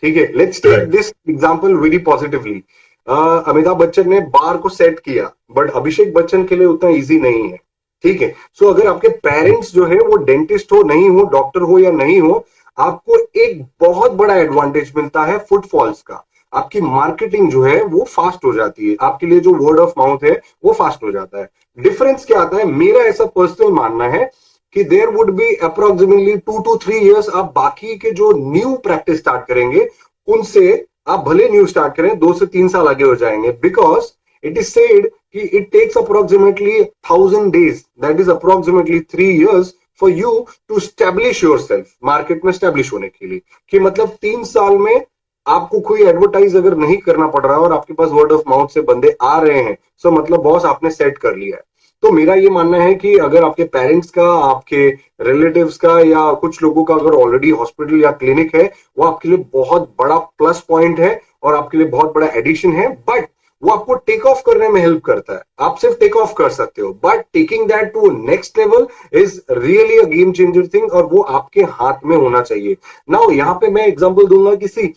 ठीक है, let's take Right. This example very positively. Amitabh Bachchan ने बार को सेट किया बट अभिषेक बच्चन के लिए उतना इजी नहीं है, ठीक है। सो अगर आपके पेरेंट्स जो है वो डेंटिस्ट हो नहीं हो, डॉक्टर हो या नहीं हो, आपको एक बहुत बड़ा एडवांटेज मिलता है फुटफॉल्स का। आपकी मार्केटिंग जो है वो फास्ट हो जाती है, आपके लिए जो वर्ड ऑफ माउथ है वो फास्ट हो जाता है। डिफरेंस क्या आता है, मेरा ऐसा पर्सनल मानना है कि there would be approximately 2 to 3 years आप बाकी के जो न्यू प्रैक्टिस स्टार्ट करेंगे उनसे आप भले न्यू स्टार्ट करें 2 से 3 साल आगे हो जाएंगे, बिकॉज इट इज सेड कि it takes approximately 1000 days, that is approximately 3 years for you to establish yourself market में स्टैब्लिश होने के लिए। कि मतलब 3 साल में आपको कोई एडवर्टाइज अगर नहीं करना पड़ रहा है और आपके पास वर्ड ऑफ माउथ से बंदे आ रहे हैं, सो मतलब बॉस आपने सेट कर लिया है। तो मेरा ये मानना है कि अगर आपके पेरेंट्स का, आपके रिलेटिव्स का या कुछ लोगों का अगर ऑलरेडी हॉस्पिटल या क्लिनिक है, वो आपके लिए बहुत बड़ा प्लस पॉइंट है और आपके लिए बहुत बड़ा एडिशन है। बट वो आपको टेक ऑफ करने में हेल्प करता है, आप सिर्फ टेक ऑफ कर सकते हो, but taking that to next level is really a game changer thing और वो आपके हाथ में होना चाहिए। नाउ यहाँ पे मैं एग्जांपल दूंगा किसी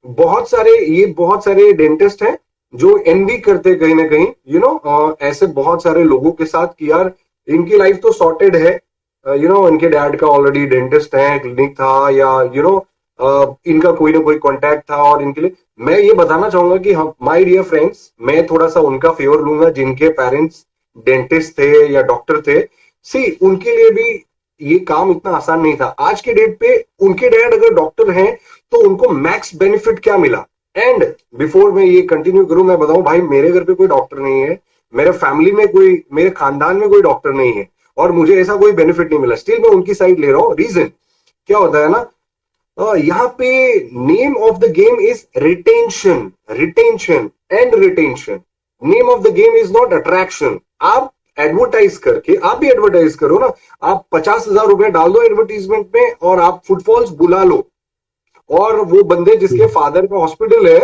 बहुत सारे डेंटिस्ट हैं जो एनवी करते कहीं ना कहीं, ऐसे बहुत सारे लोगों के साथ कि यार इनकी लाइफ तो सॉर्टेड है, इनके डैड का ऑलरेडी डेंटिस्ट है, क्लिनिक था, या इनका कोई ना कोई कॉन्टैक्ट था और इनके लिए मैं ये बताना चाहूंगा कि हम माय डियर फ्रेंड्स, मैं थोड़ा सा उनका फेवर लूंगा जिनके पेरेंट्स डेंटिस्ट थे या डॉक्टर थे। सी उनके लिए भी ये काम इतना आसान नहीं था। आज के डेट पे उनके डैड अगर डॉक्टर हैं तो उनको मैक्स बेनिफिट क्या मिला। एंड बिफोर मैं ये कंटिन्यू करूं, मैं बताऊं भाई मेरे घर पे कोई डॉक्टर नहीं है, मेरे फैमिली में कोई, मेरे खानदान में कोई डॉक्टर नहीं है और मुझे ऐसा कोई बेनिफिट नहीं मिला, स्टिल मैं उनकी साइड ले रहा हूं। रीजन क्या होता है ना, यहाँ पे name of the game is retention, retention and retention. Name of the game is not attraction. आप एडवर्टाइज करके, आप भी एडवर्टाइज करो ना, आप 50,000 रुपए डाल दो एडवर्टीजमेंट में और आप फुटफॉल्स बुला लो, और वो बंदे जिसके फादर का हॉस्पिटल है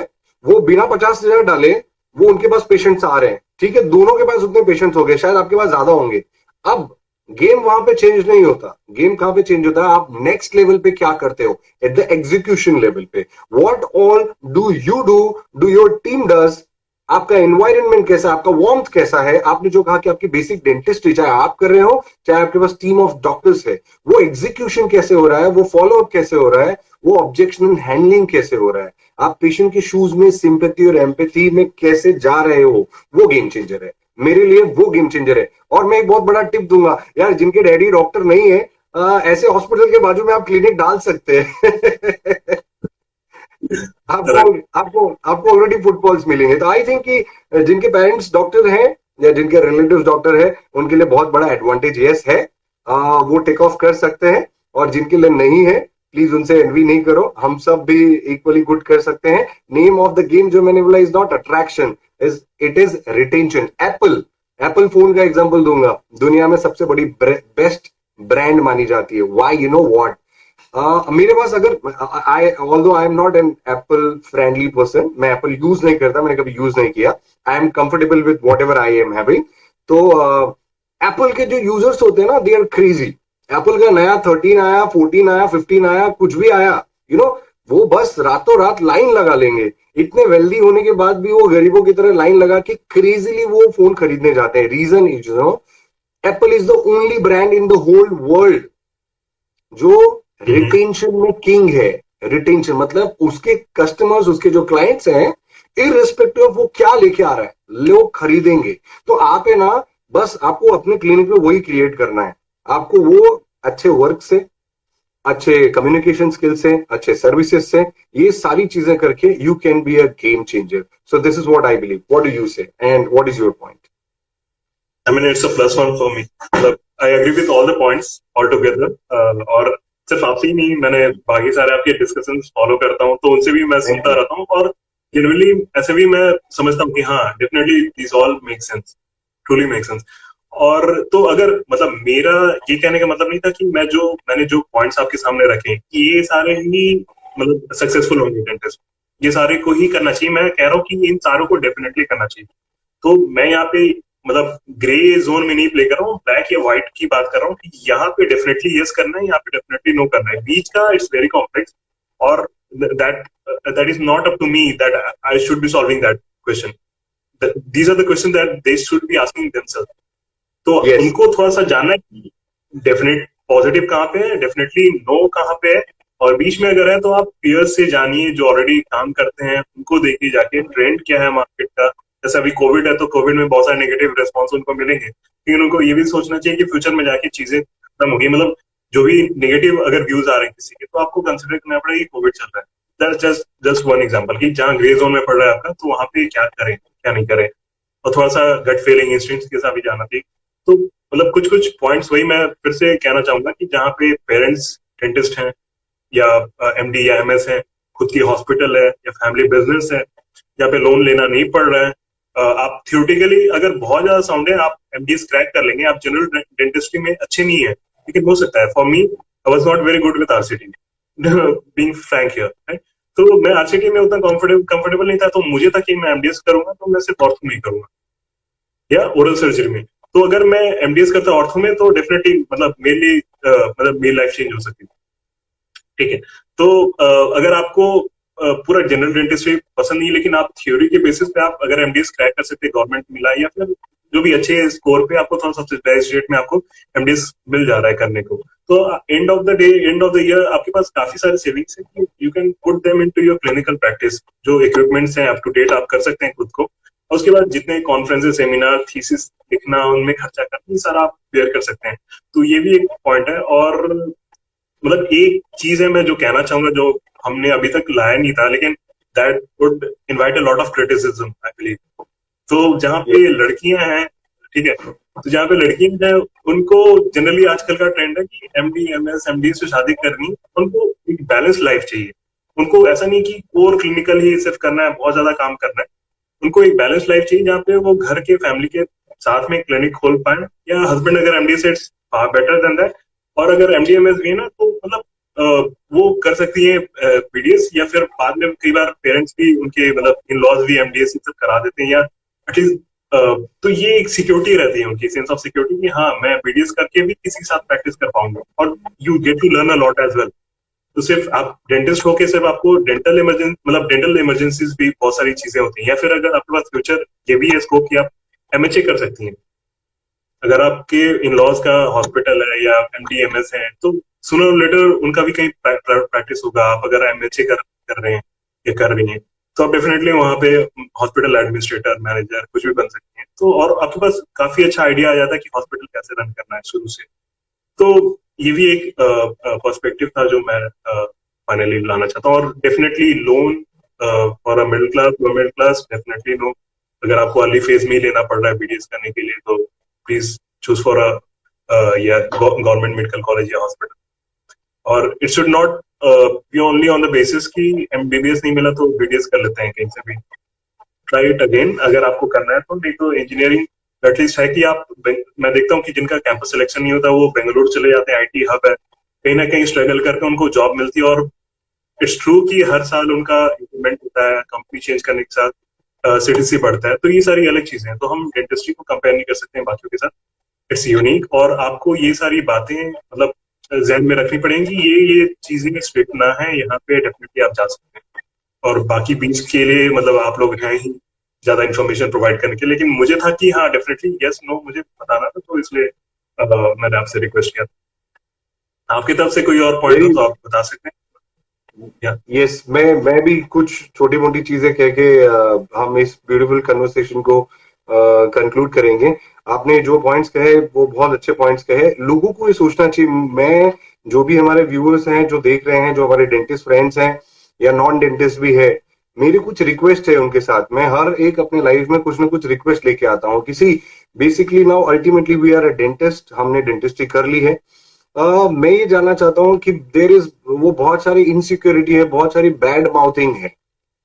वो बिना 50,000 डाले वो उनके पास पेशेंट्स आ रहे हैं, ठीक है, दोनों के पास उतने पेशेंट्स हो गए, शायद आपके पास ज्यादा होंगे। अब गेम वहां पे चेंज नहीं होता, गेम कहां पे चेंज होता है, आप नेक्स्ट लेवल पे क्या करते हो, एट द एग्जीक्यूशन लेवल पे। What all do you do your team does, आपका एनवायरनमेंट कैसा है, आपका वार्मथ कैसा है। आपने जो कहा कि आपकी बेसिक डेंटिस्ट्री चाहे आप कर रहे हो चाहे आपके पास टीम ऑफ डॉक्टर्स है, वो एग्जीक्यूशन कैसे हो रहा है, वो फॉलोअप कैसे हो रहा है, वो ऑब्जेक्शनल हैंडलिंग कैसे हो रहा है, आप पेशेंट के शूज में सिंपैथी और एम्पैथी में कैसे जा रहे हो, वो गेम चेंजर है मेरे लिए, वो गेम चेंजर है। और मैं एक बहुत बड़ा टिप दूंगा यार, जिनके डैडी डॉक्टर नहीं है, ऐसे हॉस्पिटल के बाजू में आप क्लिनिक डाल सकते हैं आपको ऑलरेडी फुटफॉल्स मिलेंगे। तो आई थिंक कि जिनके पेरेंट्स डॉक्टर हैं या जिनके रिलेटिव्स डॉक्टर है उनके लिए बहुत बड़ा एडवांटेज यस है, वो टेक ऑफ कर सकते हैं। और जिनके लिए नहीं है प्लीज उनसे एनवी नहीं करो, हम सब भी इक्वली गुड कर सकते हैं। नेम ऑफ द गेम जो मैंने बोला is not attraction, it is retention. Apple phone का एग्जांपल दूंगा, दुनिया में सबसे बड़ी बेस्ट ब्रांड मानी जाती है। व्हाई, यू नो व्हाट, मेरे पास अगर although I am not an apple friendly person, मैं एप्पल यूज नहीं करता, मैंने कभी यूज नहीं किया, I am comfortable with what ever I am having. तो एप्पल के जो यूजर्स होते हैं ना, दे आर क्रेजी। एप्पल का नया 13 आया, 14 आया, 15 आया, कुछ भी आया, वो बस रातों रात लाइन लगा लेंगे। इतने वेल्दी होने के बाद भी वो गरीबों की तरह लाइन लगा के क्रेजीली वो फोन खरीदने जाते हैं। Reason is Apple is the only brand in the whole world जो रिटेंशन में किंग है। रिटेंशन मतलब उसके कस्टमर्स, उसके जो क्लाइंट्स हैं, इररिस्पेक्टिव ऑफ वो क्या लेके आ रहा है, लोग खरीदेंगे। तो आप है ना, बस आपको अपने क्लिनिक में वही क्रिएट करना है। आपको वो अच्छे वर्क से, अच्छे कम्युनिकेशन स्किल से, अच्छे सर्विसेज से, ये सारी चीजें करके you can be a game changer. So this is what I believe. What do you say and what is your point? I mean, it's a plus one for me. मतलब I agree with all the points altogether. और सिर्फ आपसे ही नहीं, मैंने बाकी सारे आपके discussion follow करता हूँ, तो उनसे भी मैं सुनता रहता हूँ, और जनरली ऐसे भी मैं समझता हूँ कि हाँ, definitely this all make sense, truly make sense. और तो अगर मतलब मेरा ये कहने का मतलब नहीं था कि मैंने जो पॉइंट्स आपके सामने रखे कि ये सारे ही मतलब सक्सेसफुल होंगे डेंटिस्ट, ये सारे को ही करना चाहिए। मैं कह रहा हूँ कि इन सारों को डेफिनेटली करना चाहिए। तो मैं यहाँ पे मतलब ग्रे जोन में नहीं प्ले कर रहा हूँ, ब्लैक या व्हाइट की बात कर रहा हूँ कि यहाँ पे डेफिनेटली यस करना है, यहाँ पे डेफिनेटली नो करना है। बीच का इट्स वेरी कॉम्प्लेक्स, और that that is not up to me that I should be solving that question. These are the question that they should be asking themselves. तो Yes. उनको थोड़ा सा जानना है कि डेफिनेट पॉजिटिव कहाँ पे है, डेफिनेटली नो कहाँ पे है, और बीच में अगर है तो आप पीयर्स से जानिए जो ऑलरेडी काम करते हैं, उनको देखिए जाके ट्रेंड क्या है मार्केट का। जैसे अभी कोविड है तो कोविड में बहुत सारे नेगेटिव रेस्पॉन्स उनको मिलेंगे, लेकिन उनको ये भी सोचना चाहिए कि फ्यूचर में जाके चीजें खत्म होगी। मतलब जो भी नेगेटिव अगर व्यूज आ रहे हैं किसी के, तो आपको कंसिडर करना पड़ेगा कि कोविड चल रहा है। दैट्स जस्ट वन एग्जांपल कि जहाँ ग्रे जोन में पड़ रहा है आपका, तो वहां पे क्या करें क्या नहीं करें, और थोड़ा सा गट फीलिंग इंस्टिंक्ट्स के साथ भी जाना चाहिए। तो मतलब कुछ कुछ पॉइंट्स वही मैं फिर से कहना चाहूंगा कि जहाँ पे पेरेंट्स डेंटिस्ट हैं, या एमडी या एमएस है, खुद की हॉस्पिटल है या फैमिली बिजनेस है, जहाँ पे लोन लेना नहीं पड़ रहा है, आप थियोरेटिकली अगर बहुत ज्यादा साउंड है आप एमडीएस क्रैक कर लेंगे। आप जनरल डेंटिस्ट्री में अच्छे नहीं है, लेकिन हो सकता है। For me I was not very good with RCT, being frank here, right? तो मैं आरसीटी में उतना कंफर्टेबल नहीं था, तो मुझे था कि मैं एमडीएस करूंगा तो मैं सिर्फ ऑर्थो में ही करूंगा या ओरल सर्जरी में। तो अगर मैं एमडीएस करता ऑर्थो में तो डेफिनेटली मतलब मेरी लाइफ चेंज हो सकती है। ठीक है, तो अगर आपको पूरा जनरल डेंटिस्ट्री पसंद नहीं, लेकिन आप थ्योरी के बेसिस पे आप अगर एमडीएस क्रैक कर सकते हैं, गवर्नमेंट मिला या फिर जो भी अच्छे स्कोर पे आपको थोड़ा सब्सिडाइज रेट में आपको एमडीएस मिल जा रहा है करने को, तो end of the day, end of the year आपके पास काफी सारे सेविंग्स है कि you can put them into your clinical practice. जो इक्विपमेंट्स हैं अप टू डेट आप कर सकते हैं खुद को, और उसके बाद जितने कॉन्फ्रेंसेस, सेमिनार, थीसिस लिखना, उनमें खर्चा करना, ये सारा आप बेयर कर सकते हैं। तो ये भी एक पॉइंट है। और मतलब एक चीज है मैं जो कहना चाहूंगा, जो हमने अभी तक लाया नहीं था, लेकिन that would invite a lot of criticism I believe. तो जहाँ पे लड़कियां हैं, ठीक है, तो जहाँ पे लड़कियां हैं उनको जनरली आजकल का ट्रेंड है कि एमडी एमएस एमडी से शादी करनी, उनको एक बैलेंस लाइफ चाहिए। उनको ऐसा नहीं कि कोर क्लिनिकल ही सिर्फ करना है, बहुत ज्यादा काम करना है। उनको एक बैलेंस लाइफ चाहिए जहाँ पे वो घर के फैमिली के साथ में क्लिनिक खोल पाए, या हस्बैंड अगर एमडी से फार बेटर देन दैट, और अगर एमडीएमएस भी है ना तो मतलब वो कर सकती है बीडीएस, या फिर बाद में कई बार पेरेंट्स भी उनके मतलब इन लॉज भी एमडीएस सब करा देते हैं, या एटलीस्ट तो ये एक सिक्योरिटी रहती है उनकी, सेंस ऑफ सिक्योरिटी कि हाँ मैं बीडीएस करके भी किसी के साथ प्रैक्टिस कर पाऊंगा, और you get to learn a lot as well. तो सिर्फ आप डेंटिस्ट होके सिर्फ आपको डेंटल इमरजेंसीज भी बहुत सारी चीजें होती हैं, या फिर अगर आपके पास फ्यूचर ये भी है स्कोप कि आप एमएचए कर सकती हैं। अगर आपके इन लॉज का हॉस्पिटल है या एमडीएमएस है, तो सुनर लेटर उनका भी कहीं प्रैक्टिस होगा। आप अगर एमएचए कर रहे हैं या कर रही हैं, तो आप डेफिनेटली वहां पे हॉस्पिटल एडमिनिस्ट्रेटर, मैनेजर कुछ भी बन सकती हैं। तो और आपके पास काफी अच्छा आइडिया आ जाता है कि हॉस्पिटल कैसे रन करना है शुरू से। तो ये भी एक पर्सपेक्टिव था जो मैं फाइनली लाना चाहता हूँ। और definitely loan for a middle class definitely no. अगर आपको अर्ली फेज में लेना पड़ रहा है बीडीएस करने के लिए, तो please choose for a government medical college या हॉस्पिटल। और it should not be only on the basis कि एमबीबीएस नहीं मिला तो बीडीएस कर लेते हैं कहीं से भी। ट्राई इट अगेन अगर आपको करना है तो। नहीं तो इंजीनियरिंग एटलीस्ट है कि आप, मैं देखता हूँ कि जिनका कैंपस सिलेक्शन नहीं होता वो बेंगलुरु चले जाते हैं, आईटी हब है, कहीं ना कहीं स्ट्रगल करके उनको जॉब मिलती है। और इट्स ट्रू कि हर साल उनका इंक्रीमेंट होता है, कंपनी चेंज करने के साथ सीटीसी बढ़ता है। तो ये सारी अलग चीजें हैं, तो हम इंडस्ट्री को कंपेयर नहीं कर सकते हैं बाकियों के साथ। इट्स यूनिक, और आपको ये सारी बातें मतलब जहन में रखनी पड़ेंगी। ये चीजें स्ट्रिक्ट ना है, यहाँ पे डेफिनेटली आप जा सकते हैं। और बाकी बीच के लिए मतलब आप लोग हैं ही ज्यादा इन्फॉर्मेशन प्रोवाइड करने के, लेकिन मुझे था कि हाँ डेफिनेटली यस नो मुझे बताना था, तो इसलिए मैंने आपसे रिक्वेस्ट किया था। आपकी तरफ से कोई और पॉइंट हो तो आप बता सकते हैं। यस, मैं भी कुछ छोटी मोटी चीजें कह के हम इस ब्यूटीफुल कन्वर्सेशन को कंक्लूड करेंगे। आपने जो पॉइंट्स कहे वो बहुत अच्छे पॉइंट्स कहे। लोगों को ये सोचना चाहिए, मैं जो भी हमारे व्यूअर्स हैं जो देख रहे हैं, जो हमारे डेंटिस्ट फ्रेंड्स हैं या नॉन डेंटिस्ट भी है, मेरी कुछ रिक्वेस्ट है उनके साथ। मैं हर एक अपने लाइफ में कुछ ना कुछ रिक्वेस्ट लेके आता हूँ। किसी basically now ultimately we are a dentist, हमने डेंटिस्ट्री कर ली है। मैं ये जानना चाहता हूँ कि देर इज वो बहुत सारी इनसिक्योरिटी है, बहुत सारी बैड माउथिंग है,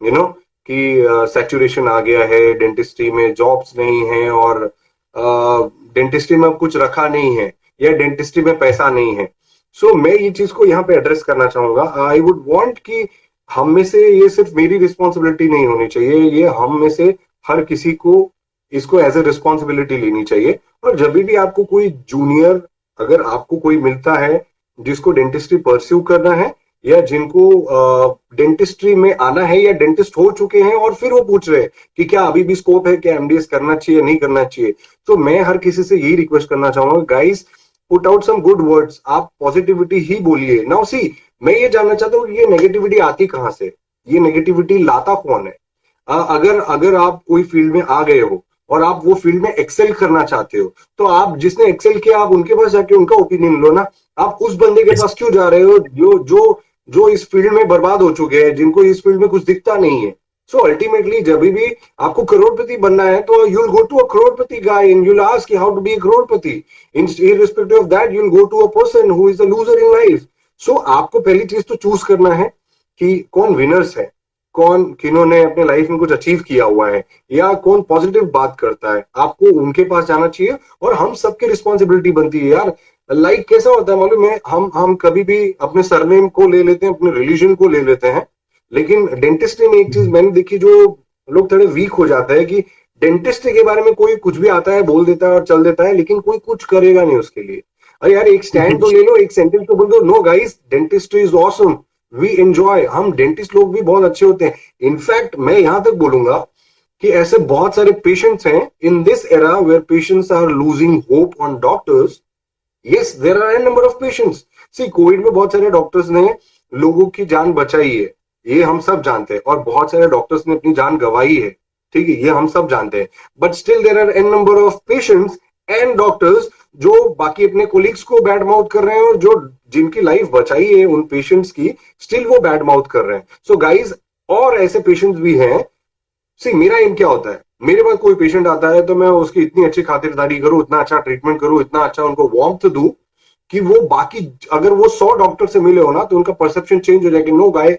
यू नो, कि सैचुरेशन आ गया है, डेंटिस्ट्री में जॉब्स नहीं है, और डेंटिस्ट्री में अब कुछ रखा नहीं है, या डेंटिस्ट्री में पैसा नहीं है। सो मैं ये चीज को यहाँ पे एड्रेस करना चाहूंगा। आई वुड वांट कि हम में से ये सिर्फ मेरी रिस्पॉन्सिबिलिटी नहीं होनी चाहिए, ये हम में से हर किसी को इसको एज ए रिस्पॉन्सिबिलिटी लेनी चाहिए। और जब भी आपको कोई जूनियर, अगर आपको कोई मिलता है जिसको डेंटिस्ट्री परस्यू करना है, या जिनको डेंटिस्ट्री में आना है, या डेंटिस्ट हो चुके हैं और फिर वो पूछ रहे हैं कि क्या अभी भी स्कोप है, क्या एमडीएस करना चाहिए नहीं करना चाहिए, तो मैं हर किसी से यही रिक्वेस्ट करना चाहूंगा, guys put out some good words, आप पॉजिटिविटी ही बोलिए। नाउ सी, मैं ये जानना चाहता हूँ कि ये नेगेटिविटी आती कहाँ से, ये नेगेटिविटी लाता कौन है? अगर अगर आप कोई फील्ड में आ गए हो और आप वो फील्ड में एक्सेल करना चाहते हो, तो आप जिसने एक्सेल किया आप उनके पास जाके उनका ओपिनियन लो ना। आप उस बंदे के पास क्यों जा रहे हो जो जो जो इस फील्ड में बर्बाद हो चुके हैं, जिनको इस फील्ड में कुछ दिखता नहीं है? सो अल्टीमेटली जब भी आपको करोड़पति बनना है तो यूल गो टू अ करोड़पति guy and you'll ask how to be a करोड़पति। Irrespective of that you'll go to a person who is a loser in life. So आपको पहली चीज तो चूज करना है कि कौन विनर्स है, कौन किन्होंने अपने लाइफ में कुछ अचीव किया हुआ है, या कौन पॉजिटिव बात करता है, आपको उनके पास जाना चाहिए। और हम सबकी रिस्पॉन्सिबिलिटी बनती है यार। लाइक कैसा होता है मालूम है, हम कभी भी अपने सरनेम को ले लेते हैं, अपने रिलीजन को ले लेते हैं, लेकिन डेंटिस्ट्री में एक चीज मैंने देखी जो लोग थोड़े वीक हो जाता है, कि डेंटिस्ट के बारे में कोई कुछ भी आता है बोल देता है और चल देता है, लेकिन कोई कुछ करेगा नहीं उसके लिए। अरे यार एक स्टैंड तो ले लो, एक सेंटेंस तो बोल दो, no guys dentistry is awesome, we enjoy. हम डेंटिस्ट लोग भी बहुत अच्छे होते हैं। इनफैक्ट मैं यहां तक बोलूंगा कि ऐसे बहुत सारे पेशेंट्स हैं in this era where patients are losing hope on doctors. Yes, there are an number of patients. See, Covid में बहुत सारे डॉक्टर्स ने लोगों की जान बचाई है, ये हम सब जानते हैं, और बहुत सारे डॉक्टर्स ने अपनी जान गंवाई है, ठीक है, ये हम सब जानते हैं। But still there are an number of patients and doctors जो बाकी अपने कोलिग्स को बैड माउथ कर रहे हैं, और जो जिनकी लाइफ बचाई है उन पेशेंट्स की, स्टिल वो बैड माउथ कर रहे हैं। सो गाइज, और ऐसे पेशेंट्स भी हैं। सी, मेरा एम क्या होता है, मेरे पास कोई पेशेंट आता है तो मैं उसकी इतनी अच्छी खातिरदारी करूं, इतना अच्छा ट्रीटमेंट करूं, इतना अच्छा उनको वार्मथ दूं कि वो बाकी, अगर वो 100 डॉक्टर से मिले हो ना, तो उनका परसेप्शन चेंज हो जाए कि नो गाय,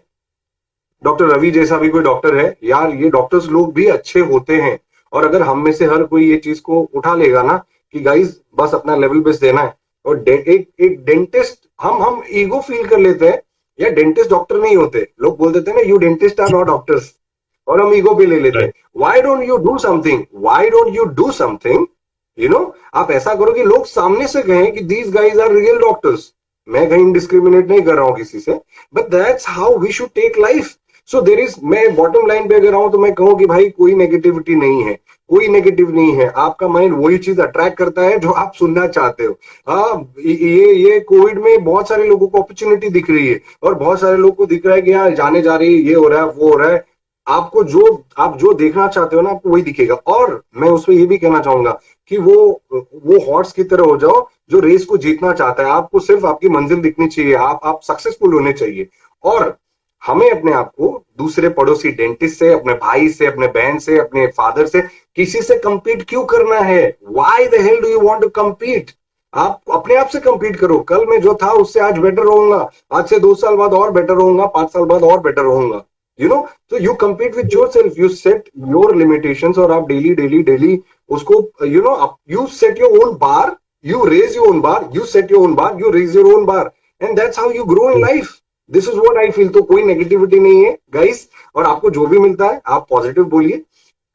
डॉक्टर रवि जैसा भी कोई डॉक्टर है यार, ये डॉक्टर्स लोग भी अच्छे होते हैं। और अगर हम में से हर कोई ये चीज को उठा लेगा ना कि गाइज बस अपना लेवल बेस देना है, और एक डेंटिस्ट, हम ईगो फील कर लेते हैं, या डेंटिस्ट डॉक्टर नहीं होते, लोग बोल देते हैं ना, you dentist are not doctors, और हम ईगो पे ले लेते हैं। Why don't you do something, why don't you do something, you know, आप ऐसा करो कि लोग सामने से कहें कि these guys are real doctors. मैं कहीं डिस्क्रिमिनेट नहीं कर रहा हूं किसी से, but that's how we should take life. So there is, मैं बॉटम लाइन पे अगर आऊं तो मैं कहूं कि भाई कोई नेगेटिविटी नहीं है, कोई नेगेटिव नहीं है। आपका माइंड वही चीज अट्रैक्ट करता है जो आप सुनना चाहते हो। हाँ, ये कोविड में बहुत सारे लोगों को अपॉर्चुनिटी दिख रही है, और बहुत सारे लोगों को दिख रहा है कि यहाँ जाने जा रही है, ये हो रहा है, वो हो रहा है। आपको जो, आप जो देखना चाहते हो ना, आपको वही दिखेगा। और मैं उसमें ये भी कहना चाहूंगा कि वो हॉर्स की तरह हो जाओ जो रेस को जीतना चाहता है। आपको सिर्फ आपकी मंजिल दिखनी चाहिए, आप सक्सेसफुल होने चाहिए। और हमें अपने आप को दूसरे पड़ोसी डेंटिस्ट से, अपने भाई से, अपने बहन से, अपने फादर से, किसी से compete क्यों करना है? Why the hell do you want to compete? आप अपने आप से compete करो। कल मैं जो था उससे आज बेटर रहूंगा, आज से 2 साल बाद और बेटर रहूंगा, 5 साल बाद और बेटर रहूंगा, यू नो। तो you compete with yourself, you set your limitations, और आप डेली डेली डेली उसको, you know, you set your own bar, you raise your own bar, you set your oन bar, you raise your own bar, and that's how you grow in life. This is what I feel. तो कोई negativity नहीं है guys, और आपको जो भी मिलता है आप पॉजिटिव बोलिए।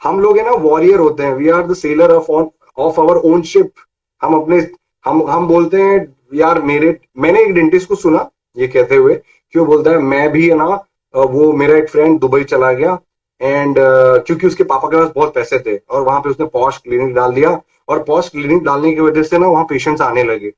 हम लोग है ना वॉरियर होते हैं, we are the sailor of our own ship. हम अपने, हम बोलते हैं यार, मैंने एक डेंटिस्ट को सुना ये कहते हुए कि वो बोलता है मैं भी है ना, वो मेरा एक फ्रेंड दुबई चला गया, एंड क्योंकि उसके पापा के पास बहुत पैसे थे, और वहां पे उसने पॉश क्लिनिक डाल दिया, और पॉश क्लिनिक डालने की वजह से ना वहां पेशेंट्स आने लगे।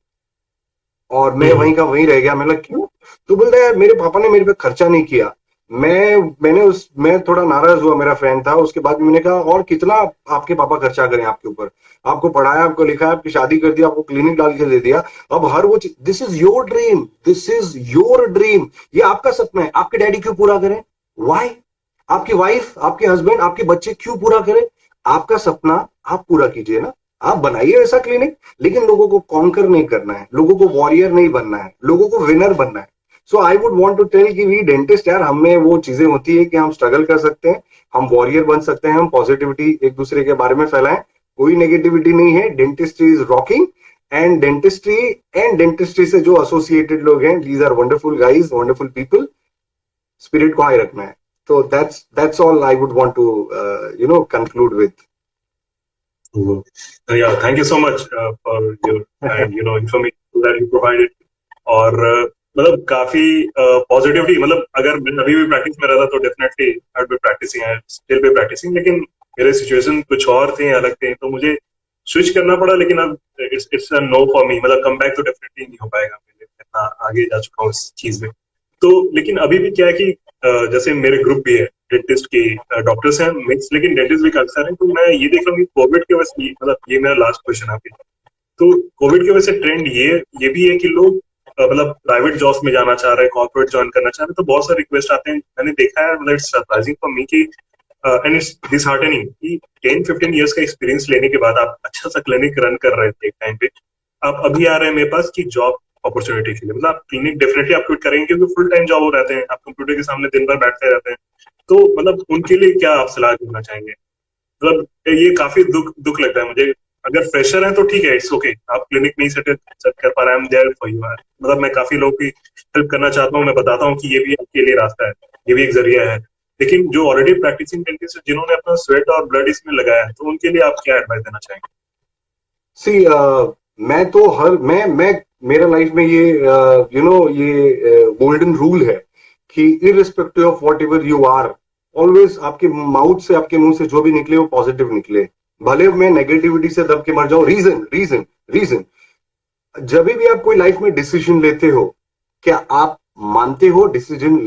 और मैं वहीं का वहीं रह गया। मैं लगा क्यों? तो बोलता है मेरे पापा ने मेरे पे खर्चा नहीं किया। मैं थोड़ा नाराज हुआ, मेरा फ्रेंड था। उसके बाद मैंने कहा और कितना आपके पापा खर्चा करें आपके ऊपर? आपको पढ़ाया, आपको लिखाया, आपकी शादी कर दिया, आपको क्लिनिक डाल के दे दिया। अब हर वो चीज, this is your dream, this is your dream, ये आपका सपना है। आपके डैडी क्यों पूरा करें? वाई? आपकी वाइफ, आपके हस्बैंड, आपके बच्चे क्यों पूरा करें? आपका सपना आप पूरा कीजिए ना। आप बनाइए ऐसा क्लिनिक, लेकिन लोगों को कॉन्कर नहीं करना है, लोगों को वॉरियर नहीं बनना है, लोगों को विनर बनना है। So I would want to tell कि वी डेंटिस्ट यार, हमें वो चीजें होती है कि हम स्ट्रगल कर सकते हैं, हम वॉरियर बन सकते हैं, हम पॉजिटिविटी एक दूसरे के बारे में फैलाएं। कोई नेगेटिविटी नहीं है। Dentistry is rocking, and dentistry से जो एसोसिएटेड लोग हैं, these are wonderful guys, wonderful people. Spirit को हाई रखना है। तो that's all I would want to conclude with. Yeah, thank you so much for your and information that you provided. और मतलब काफी पॉजिटिविटी, मतलब अगर मैं अभी भी प्रैक्टिस में रहता तो definitely I would be practising, I still be practising, लेकिन मेरे सिचुएशन कुछ और थे, अलग थे, तो मुझे स्विच करना पड़ा। लेकिन अब it's a no for me, मतलब कम बैक तो डेफिनेटली नहीं हो पाएगा, मैं इतना आगे जा चुका हूँ इस चीज में। तो लेकिन अभी भी क्या है कि जैसे मेरे ग्रुप भी है डेंटिस्ट के, डॉक्टर्स हैं मिक्स, लेकिन डेंटिस्ट भी अक्सर हैं। तो मैं ये देख रहा हूँ कि कोविड की वजह से, मतलब ये मेरा लास्ट क्वेश्चन आपके, तो कोविड की वजह से ट्रेंड ये भी है कि लोग मतलब प्राइवेट जॉब्स में जाना चाह रहे हैं, कॉर्पोरेट ज्वाइन करना चाह रहे हैं। तो बहुत सारे रिक्वेस्ट आते हैं, मैंने देखा है, मतलब इट्स सरप्राइजिंग फॉर मी कि एंड इट्स डिसहार्टनिंग कि 10-15 इयर्स का एक्सपीरियंस लेने के बाद आप अच्छा सा क्लिनिक रन कर रहे थे एक टाइम पे, आप अभी आ रहे हैं मेरे पास कि जॉब अपॉर्चुनिटी के लिए, मतलब आप क्लिनिक डेफिनेटली आप क्विट करेंगे क्योंकि फुल टाइम जॉब हो रहते हैं, आप कंप्यूटर के सामने दिन भर बैठते रहते हैं। तो मतलब उनके लिए क्या आप सलाह देना चाहेंगे? मतलब ये काफी दुख लगता है मुझे। अगर फ्रेशर है तो ठीक है, इट्स ओके, आप क्लिनिक नहीं सेट कर पा रहे, I am there for you. मतलब मैं काफी लोगों की हेल्प करना चाहता हूँ, मैं बताता हूँ कि ये भी आपके लिए रास्ता है, ये भी एक जरिया है। लेकिन जो ऑलरेडी प्रैक्टिसिंग डेंटिस्ट है, जिन्होंने अपना स्वेट और ब्लड इसमें लगाया है, तो उनके लिए आप क्या एडवाइस देना चाहेंगे? सी मैं तो हर मैं मेरा लाइफ में ये ये गोल्डन रूल है कि irrespective of whatever you are, always आपके माउथ से, आपके मुंह से जो भी निकले वो पॉजिटिव निकले। भले मैं नेगेटिविटी से दब के मर जाऊं। रीजन रीजन रीजन जब भी आप कोई लाइफ में डिसीजन लेते हो, क्या आप मानते हो डिसीजन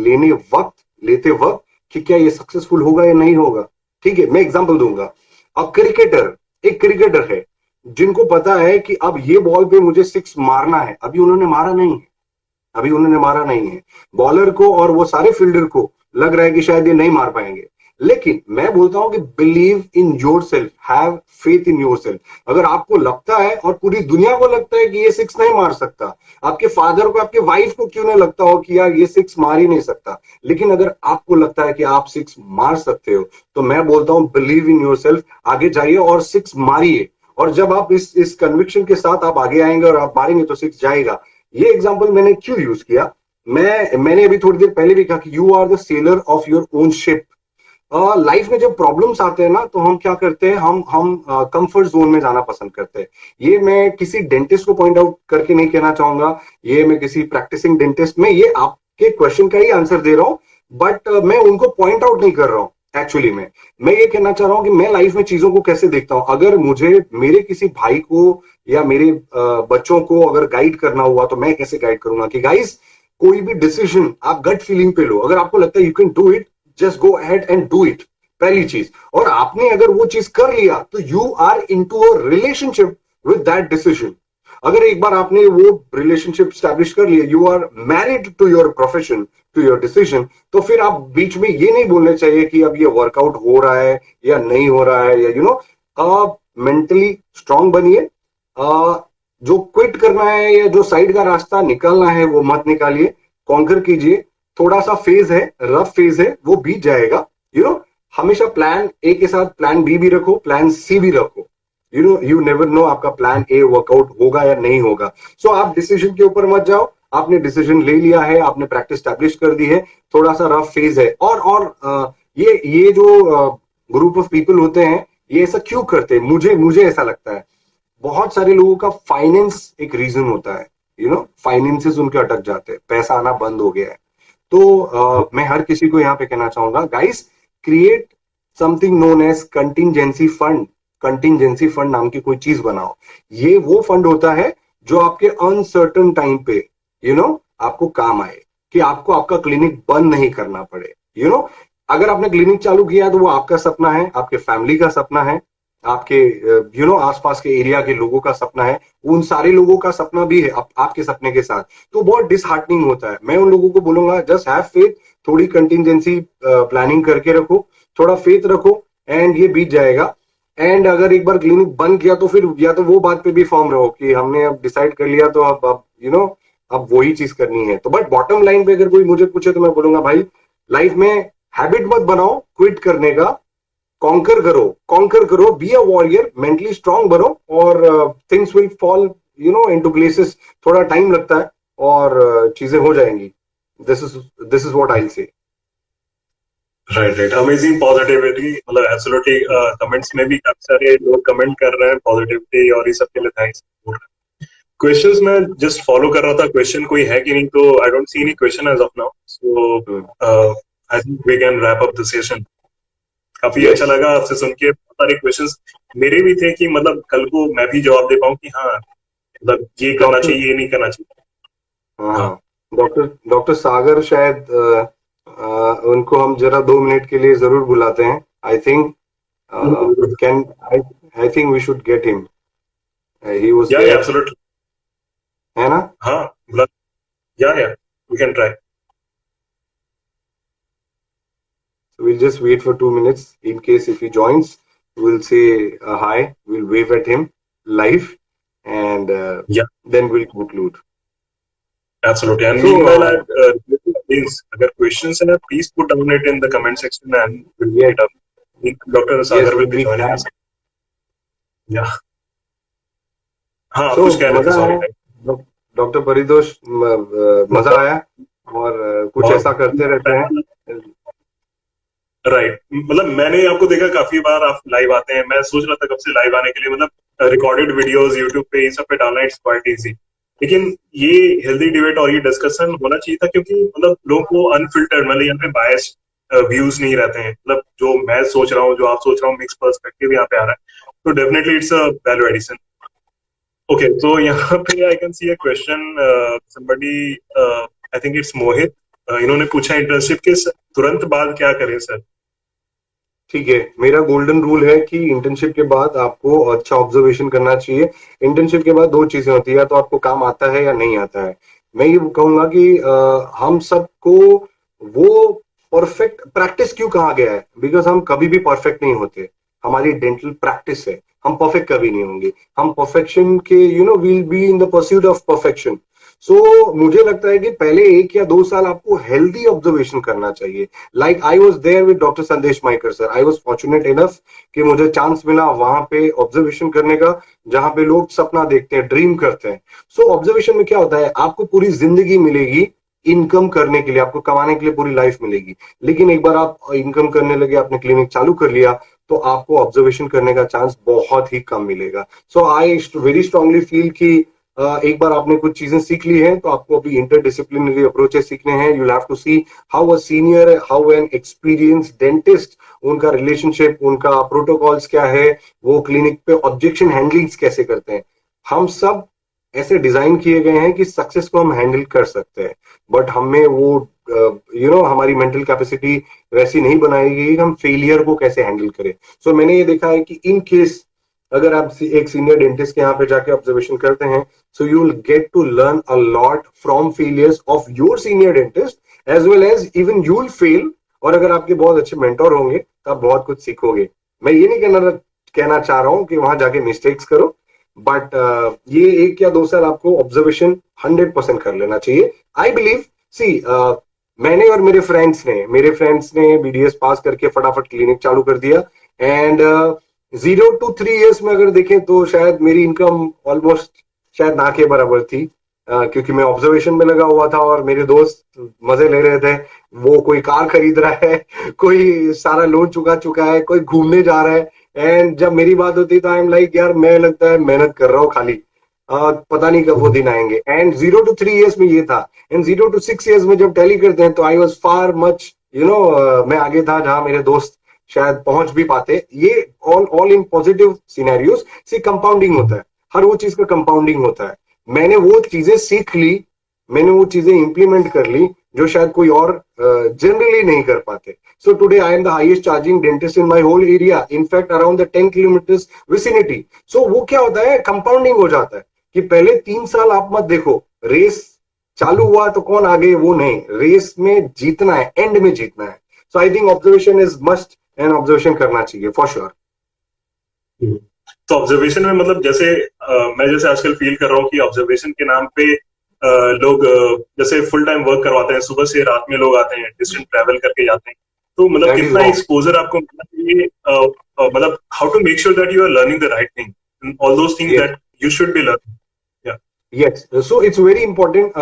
लेते वक्त कि क्या ये सक्सेसफुल होगा या नहीं होगा? ठीक है, मैं एग्जांपल दूंगा। अब एक क्रिकेटर है जिनको पता है कि अब ये बॉल पे मुझे 6 मारना है। अभी उन्होंने मारा नहीं है बॉलर को, और वो सारे फील्डर को लग रहा है कि शायद ये नहीं मार पाएंगे। लेकिन मैं बोलता हूं कि believe in your self, have faith in your self. अगर आपको लगता है और पूरी दुनिया को लगता है कि ये 6 नहीं मार सकता, आपके फादर को, आपके वाइफ को क्यों नहीं लगता हो कि यार ये 6 मार ही नहीं सकता, लेकिन अगर आपको लगता है कि आप 6 मार सकते हो, तो मैं बोलता हूं बिलीव इन योर सेल्फ, आगे जाइए और 6 मारिए। और जब आप इस कन्विक्शन के साथ आप आगे आएंगे और आप मारेंगे तो 6 जाएगा। ये एग्जांपल मैंने क्यों यूज किया? मैंने अभी थोड़ी देर पहले भी कहा कि you are the sailor of your own ship. Life में जब प्रॉब्लम्स आते हैं ना, तो हम क्या करते हैं, हम कंफर्ट जोन में जाना पसंद करते हैं। ये मैं किसी डेंटिस्ट को पॉइंट आउट करके नहीं कहना चाहूंगा, ये मैं किसी प्रैक्टिसिंग डेंटिस्ट में, ये आपके क्वेश्चन का ही आंसर दे रहा हूं, बट मैं उनको पॉइंट आउट नहीं कर रहा हूं। एक्चुअली मैं ये कहना चाह रहा हूं कि मैं लाइफ में चीजों को कैसे देखता हूं। अगर मुझे मेरे किसी भाई को या मेरे बच्चों को अगर गाइड करना हुआ, तो मैं कैसे गाइड करूंगा कि गाइस, कोई भी डिसीजन आप गट फीलिंग पे लो। अगर आपको लगता है you can do it, just go ahead and do it, पहली चीज। और आपने अगर वो चीज कर लिया, तो you are into a relationship with that decision. अगर एक बार आपने वो रिलेशनशिप स्टैब्लिश कर लिया, you are married to your profession, to your decision, तो फिर आप बीच में ये नहीं बोलने चाहिए कि अब ये वर्कआउट हो रहा है या नहीं हो रहा है, या मेंटली स्ट्रांग बनिए। जो क्विट करना है या जो साइड का रास्ता निकालना है, वो मत निकालिए, कॉन्कर कीजिए। थोड़ा सा फेज है, रफ फेज है, वो बीत जाएगा। हमेशा प्लान ए के साथ प्लान बी भी रखो, प्लान सी भी रखो। यू नेवर नो आपका प्लान ए वर्कआउट होगा या नहीं होगा। सो आप डिसीजन के ऊपर मत जाओ। आपने डिसीजन ले लिया है, आपने प्रैक्टिस स्टैब्लिश कर दी है, थोड़ा सा रफ फेज है। और ये जो ग्रुप ऑफ पीपल होते हैं, ये ऐसा क्यों करते हैं? मुझे ऐसा लगता है, बहुत सारे लोगों का फाइनेंस एक रीजन होता है। फाइनेंसेस उनके अटक जाते हैं, पैसा आना बंद हो गया है। तो मैं हर किसी को यहाँ पे कहना चाहूंगा, guys, create something known as contingency fund. Contingency fund नाम की कोई चीज बनाओ। ये वो फंड होता है जो आपके अनसर्टन टाइम पे आपको काम आए, कि आपको आपका क्लिनिक बंद नहीं करना पड़े। अगर आपने क्लिनिक चालू किया है तो वो आपका सपना है, आपके फैमिली का सपना है, आपके आसपास के एरिया के लोगों का सपना है, उन सारे लोगों का सपना भी है आपके सपने के साथ। तो बहुत डिसहार्टनिंग होता है। मैं उन लोगों को बोलूंगा जस्ट हैव फेथ, थोड़ी कंटिजेंसी प्लानिंग करके रखो, थोड़ा फेथ रखो, एंड ये बीत जाएगा। एंड अगर एक बार क्लिनिक बंद किया तो फिर या तो वो बात पे भी फॉर्म रहो कि हमने अब डिसाइड कर लिया, तो अब अब वही चीज करनी है। तो बट बॉटम लाइन पे अगर कोई मुझे पूछे तो मैं बोलूंगा भाई, लाइफ में हैबिट मत बनाओ क्विट करने का, कॉन्कर करो, be a warrior, mentally strong बनो, और things will fall into places. थोड़ा टाइम लगता है और चीजें हो जाएंगी। This is what I will say. Right, amazing positivity, मतलब एब्सोल्युटली। कमेंट्स में भी काफी सारे लोग कमेंट कर रहे हैं पॉजिटिविटी और ये सब के लिए थैंक्स। क्वेश्चंस में जस्ट फॉलो कर रहा था, क्वेश्चन कोई है कि नहीं, तो I don't see any question as of now, so I think we can wrap up the session. काफी अच्छा लगा आपसे सुन के। बहुत सारे क्वेश्चंस मेरे भी थे कि मतलब कल को मैं भी जवाब दे पाऊँ कि हाँ मतलब ये करना चाहिए, ये नहीं करना चाहिए। हाँ, डॉक्टर सागर शायद उनको हम जरा 2 मिनट के लिए जरूर बुलाते हैं। I think can I think we should get him, he was yeah there, absolutely, है ना? हाँ बुला, yeah we can try. So we'll just wait for 2 minutes. In case if he joins, we'll say hi. We'll wave at him live, and then we'll conclude. Absolutely. And So, meanwhile, agar questions hai, please put down it in the comment section and we'll pick it up. Dr. Sagar will be joining us. Yeah. हाँ, so कुछ कह रहे थे, sorry. Doctor Paritosh, मजा आया, और कुछ ऐसा करते रहते हैं। राइट, मतलब मैंने आपको देखा काफी बार आप लाइव आते हैं। मैं सोच रहा था कब से लाइव आने के लिए, मतलब रिकॉर्डेड वीडियोस यूट्यूब पे, इन सब पे डालना इट्स क्वाइट इजी। लेकिन ये हेल्दी डिबेट और ये डिस्कशन होना चाहिए था, क्योंकि मतलब लोगों को अनफिल्टर्ड, मतलब यहाँ पे बायस व्यूज नहीं रहते हैं। मतलब जो मैं सोच रहा हूँ, जो आप सोच रहा हूँ, मिक्स पर्सपेक्टिव यहाँ पे आ रहा है, तो definitely it's a value addition. Okay, तो यहाँ पे I can see a question, somebody, I think it's Mohit. इन्होंने पूछा इंटर्नशिप के तुरंत बाद क्या करें सर? ठीक है, मेरा गोल्डन रूल है कि इंटर्नशिप के बाद आपको अच्छा ऑब्जर्वेशन करना चाहिए। इंटर्नशिप के बाद 2 चीजें होती है, या तो आपको काम आता है या नहीं आता है। मैं ये कहूंगा कि हम सबको वो परफेक्ट प्रैक्टिस क्यों कहा गया है, बिकॉज हम कभी भी परफेक्ट नहीं होते। हमारी डेंटल प्रैक्टिस है, हम परफेक्ट कभी नहीं होंगे। हम परफेक्शन के we'll be in the pursuit of perfection. So मुझे लगता है कि पहले 1 या 2 साल आपको हेल्दी ऑब्जर्वेशन करना चाहिए। Like I was there with doctor Sandesh Maikar sir, I was fortunate enough कि मुझे चांस मिला वहां पे ऑब्जर्वेशन करने का, जहां पे लोग सपना देखते हैं, ड्रीम करते हैं। सो ऑब्जर्वेशन में क्या होता है, आपको पूरी जिंदगी मिलेगी इनकम करने के लिए, आपको कमाने के लिए पूरी लाइफ मिलेगी। लेकिन एक बार आप इनकम करने लगे, आपने क्लिनिक चालू कर लिया, तो आपको ऑब्जर्वेशन करने का चांस बहुत ही कम मिलेगा। So I very strongly feel कि एक बार आपने कुछ चीजें सीख ली हैं, तो आपको अभी इंटरडिसिप्लिनरी अप्रोचेस सीखने हैं। You have to see how a senior, how an experience dentist, उनका रिलेशनशिप, उनका प्रोटोकॉल्स क्या है, वो क्लिनिक पे ऑब्जेक्शन हैंडलिंग्स कैसे करते हैं। हम सब ऐसे डिजाइन किए गए हैं कि सक्सेस को हम हैंडल कर सकते हैं, बट हमें वो हमारी मेंटल कैपेसिटी वैसी नहीं बनाई गई हम फेलियर को कैसे हैंडल करें। सो मैंने ये देखा है कि इन केस अगर आप एक सीनियर डेंटिस्ट के यहाँ पे जाके ऑब्जर्वेशन करते हैं, so you will get to learn a lot from failures of your senior dentist, as well as even you will fail, और अगर आपके बहुत अच्छे मेंटोर होंगे तो आप बहुत कुछ सीखोगे। मैं ये नहीं कहना चाह रहा हूँ कि वहां जाके मिस्टेक्स करो, बट ये 1 या 2 साल आपको ऑब्जर्वेशन 100% कर लेना चाहिए। आई बिलीव, सी मैंने और मेरे फ्रेंड्स ने BDS पास करके फटाफट क्लिनिक चालू कर दिया, एंड 0 to 3 years में अगर देखें तो शायद मेरी इनकम ऑलमोस्ट शायद ना के बराबर थी, क्योंकि मैं ऑब्जर्वेशन में लगा हुआ था और मेरे दोस्त मजे ले रहे थे। वो कोई कार खरीद रहा है, कोई सारा लोन चुका है, कोई घूमने जा रहा है, एंड जब मेरी बात होती तो आई एम लाइक यार मैं लगता है मेहनत कर रहा हूँ खाली, पता नहीं कब वो दिन आएंगे। एंड 0 to 3 years में ये था, एंड 0 to 6 years में जब टैली करते हैं तो आई वॉज फार मच मैं आगे था जहां मेरे दोस्त शायद पहुंच भी पाते। ये ऑल इन पॉजिटिव सिनेरियोस से कंपाउंडिंग होता है, हर वो चीज का कंपाउंडिंग होता है। मैंने वो चीजें सीख ली, मैंने वो चीजें इंप्लीमेंट कर ली जो शायद कोई और जनरली नहीं कर पाते. So today I am the highest charging dentist in my whole area. In fact, around the 10 kilometers vicinity. So वो क्या होता है, कंपाउंडिंग हो जाता है कि पहले 3 साल आप मत देखो, रेस चालू हुआ तो कौन आगे, वो नहीं, रेस में जीतना है, एंड में जीतना है. So I think observation is must and observation करना चाहिए फॉर श्योर. तो ऑब्जर्वेशन में मतलब जैसे मैं जैसे आजकल फील कर रहा हूँ कि ऑब्जर्वेशन के नाम पे लोग जैसे फुल टाइम वर्क करवाते हैं, सुबह से रात में लोग आते हैं, डिस्टेंस ट्रैवल करके जाते हैं, तो मतलब That is कितना wrong. एक्सपोजर आपको मिलना चाहिए, मतलब how to make sure that you are learning the right thing, all those things Yes. That you should be learning. Yes, so it's very important.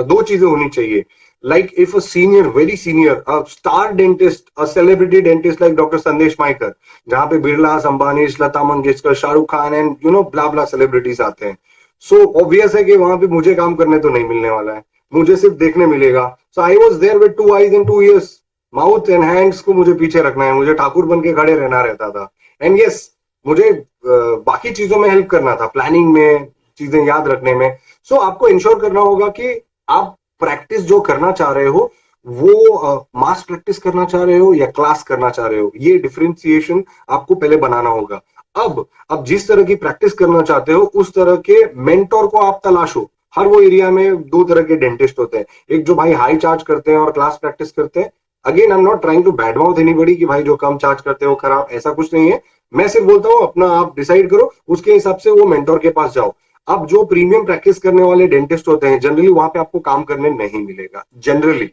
दो चीजें होनी चाहिए. Like if a senior, very senior, a star dentist, a celebrity dentist like Dr. Sandesh Maikar, जहाँ पे Birla, Ambanis, Lata Mangeshkar, Shahrukh Khan and blah blah celebrities आते हैं. So obvious है कि वहां पे मुझे काम करने तो नहीं मिलने वाला है, मुझे सिर्फ देखने मिलेगा. So I was there with 2 eyes and 2 ears. Mouth and hands को मुझे पीछे रखना है, मुझे ठाकुर बन के खड़े रहना रहता था. एंड यस, मुझे बाकी चीजों में हेल्प करना था, प्लानिंग में, चीजें याद रखने में. सो आपको इंश्योर करना होगा कि आप प्रैक्टिस जो करना चाह रहे हो वो मास प्रैक्टिस करना चाह रहे हो या क्लास करना चाह रहे हो, ये डिफरेंशिएशन आपको पहले बनाना होगा. अब जिस तरह की प्रैक्टिस करना चाहते हो उस तरह के मेंटोर को आप तलाशो. हर वो एरिया में 2 तरह के डेंटिस्ट होते हैं, एक जो भाई हाई चार्ज करते हैं और क्लास प्रैक्टिस करते हैं. Again I am not trying to bad mouth anybody कि भाई जो कम चार्ज करते हो खराब, ऐसा कुछ नहीं है. मैं सिर्फ बोलता हूँ अपना आप डिसाइड करो, उसके हिसाब से वो मेंटोर के पास जाओ. अब जो प्रीमियम प्रैक्टिस करने वाले डेंटिस्ट होते हैं जनरली वहां पे आपको काम करने नहीं मिलेगा जनरली.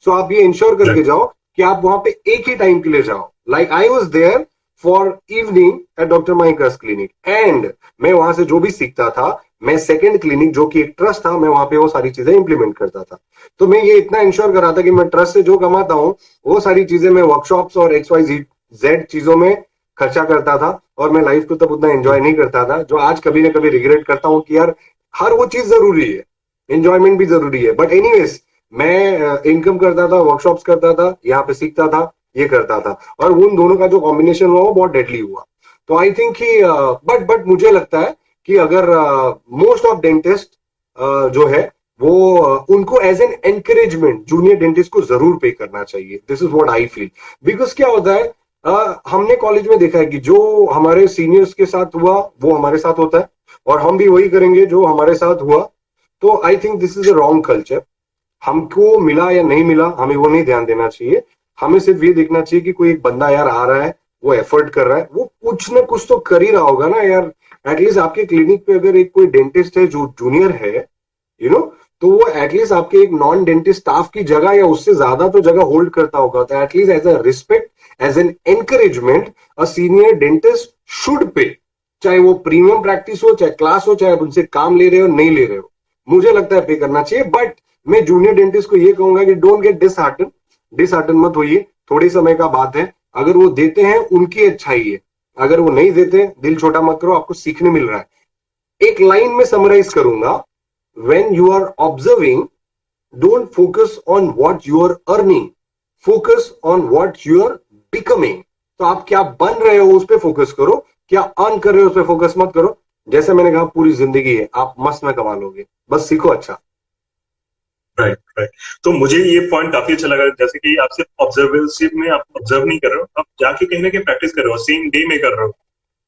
सो आप ये इंश्योर करके जाओ कि आप वहां पे एक ही टाइम के लिए जाओ. Like I was there for evening at doctor Maikar's clinic and मैं वहां से जो भी सीखता था, मैं सेकंड क्लिनिक जो कि एक ट्रस्ट था, मैं वहां पे वो सारी चीजें इंप्लीमेंट करता था. तो मैं ये इतना इंश्योर कर रहा था कि मैं ट्रस्ट से जो कमाता हूँ वो सारी चीजें मैं वर्कशॉप्स और XYZ चीजों में खर्चा करता था, और मैं लाइफ को तब उतना एंजॉय नहीं करता था, जो आज कभी ना कभी रिग्रेट करता हूँ कि यार हर वो चीज जरूरी है, एंजॉयमेंट भी जरूरी है. बट एनीवेज मैं इनकम करता था, वर्कशॉप्स करता था, यहाँ पे सीखता था, ये करता था, और उन दोनों का जो कॉम्बिनेशन हुआ वो बहुत डेडली हुआ. तो आई थिंक कि बट मुझे लगता है कि अगर मोस्ट ऑफ डेंटिस्ट जो है वो उनको as an encouragement junior dentist को जरूर पे करना चाहिए. This is what I feel. Because क्या होता है, हमने कॉलेज में देखा है कि जो हमारे सीनियर्स के साथ हुआ वो हमारे साथ होता है, और हम भी वही करेंगे जो हमारे साथ हुआ. तो I think this is a wrong culture. हमको मिला या नहीं मिला हमें वो नहीं ध्यान देना चाहिए. हमें सिर्फ ये देखना चाहिए कि कोई एक बंदा यार आ रहा है, वो एफर्ट कर रहा है, वो कुछ ना कुछ तो कर ही रहा होगा ना यार. एटलीस्ट आपके क्लिनिक पे अगर एक कोई डेंटिस्ट है जो जूनियर है, तो वो एटलीस्ट आपके एक नॉन डेंटिस्ट स्टाफ की जगह या उससे ज्यादा तो जगह होल्ड करता होगा. तो at least as a respect, as an encouragement, a senior dentist should pay, चाहे वो प्रीमियम प्रैक्टिस हो, चाहे क्लास हो, चाहे उनसे काम ले रहे हो नहीं ले रहे हो, मुझे लगता है पे करना चाहिए. बट मैं जूनियर डेंटिस्ट को ये कहूंगा कि डोंट गेट डिसहार्टन मत होइए. थोड़ी समय का बात है, अगर वो देते हैं उनकी अच्छाई है, अगर वो नहीं देते दिल छोटा मत करो, आपको सीखने मिल रहा है. एक लाइन में समराइज करूंगा, when you are observing, don't focus on what you are earning, focus on what you are becoming. तो आप क्या बन रहे हो उस पर फोकस करो, क्या अर्न कर रहे हो उस पर फोकस मत करो. जैसे मैंने कहा पूरी जिंदगी है, आप मस्त में कमा लोगे, बस सीखो. अच्छा, राइट. तो मुझे ये पॉइंट काफी अच्छा लगा, जैसे कि आप सिर्फ ऑब्जर्वेशनशिप में आप ऑब्जर्व नहीं कर रहे हो, आप जाके कहीं ना कहीं प्रैक्टिस कर रहे हो, सेम डे में कर रहे हो,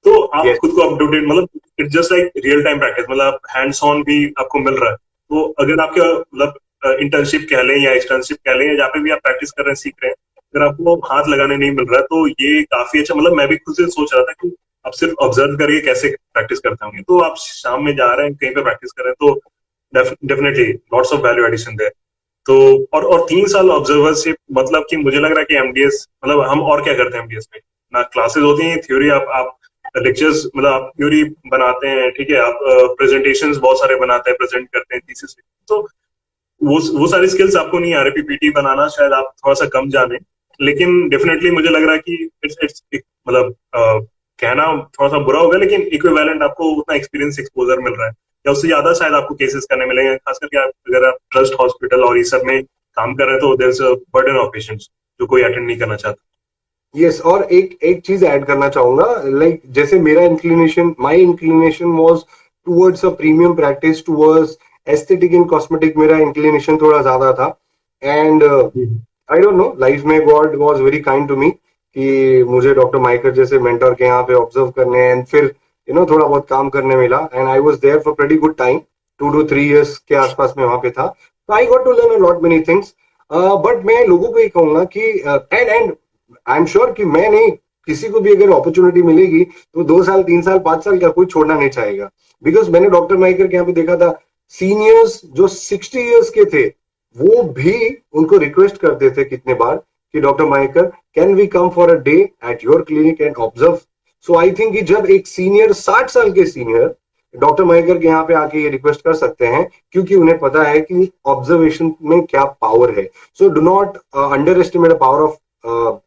तो आप Yes. खुद को अपडेटेड, मतलब it's just like real time practice, मतलब हैंड्स ऑन भी आपको मिल रहा है. तो अगर आपका मतलब इंटर्नशिप कह लें या एक्सटर्नशिप कह लें, या जहाँ पे भी आप प्रैक्टिस कर रहे हैं, सीख रहे हैं, अगर आपको हाथ लगाने नहीं मिल रहा है तो ये काफी अच्छा. मतलब मैं भी खुद से सोच रहा था कि आप सिर्फ ऑब्जर्व करके कैसे प्रैक्टिस करते होंगे, तो आप शाम में जा रहे हैं कहीं पे प्रैक्टिस कर रहे हैं, तो definitely lots of value addition there. तो और 3 साल ऑब्जर्वरशिप, मतलब कि मुझे लग रहा है कि एमडीएस, मतलब हम और क्या करते हैं एमडीएस में, ना क्लासेस होती हैं, थ्योरी आप लेक्चर्स, मतलब आप थ्योरी बनाते हैं, ठीक है, आप प्रेजेंटेशंस बहुत सारे बनाते हैं, प्रेजेंट करते हैं थीसिस. तो वो सारी स्किल्स आपको नहीं आ रही. पीपीटी बनाना शायद आप थोड़ा सा कम जाने, लेकिन डेफिनेटली मुझे लग रहा है कि इट्स मतलब कहना थोड़ा सा बुरा होगा, लेकिन इक्विवेलेंट आपको उतना एक्सपीरियंस एक्सपोजर मिल रहा है, या उससे ज्यादा शायद आपको केसेस करने मिलेंगे, खास करके अगर आप ट्रस्ट हॉस्पिटल और ये सब में काम कर रहे हैं, तो there is a burden of patients जो कोई अटेंड नहीं करना चाहता. यस. और एक चीज ऐड करना चाहूंगा, लाइक जैसे मेरा inclination, my inclination was towards a premium practice, towards aesthetic and cosmetic मेरा इंक्लिनेशन थोड़ा ज्यादा था. And I don't know, life में God was very kind to me कि मुझे डॉक्टर माइकर जैसे मेंटर के यहाँ पे ऑब्जर्व करने एंड फिर थोड़ा बहुत काम करने मिला. And I was there for pretty good time, 2 to 3 years के आसपास में वहां पे था. तो I got to learn a lot many things. But मैं लोगों को ये कहूंगा कि एंड आई एम श्योर कि मैं नहीं, किसी को भी अगर अपॉर्चुनिटी मिलेगी तो 2 साल 3 साल 5 साल का कोई छोड़ना नहीं चाहेगा. बिकॉज मैंने डॉक्टर माइकर के यहाँ पे देखा था, सीनियर्स जो 60 years के थे वो भी उनको रिक्वेस्ट करते थे कितने बार कि doctor Maikar can we come for a day at your clinic and observe. So I think कि जब एक सीनियर 60 साल के सीनियर डॉक्टर माइकर के यहाँ पे आके ये रिक्वेस्ट कर सकते हैं, क्योंकि उन्हें पता है कि ऑब्जर्वेशन में क्या पावर है. So do not under estimate the power of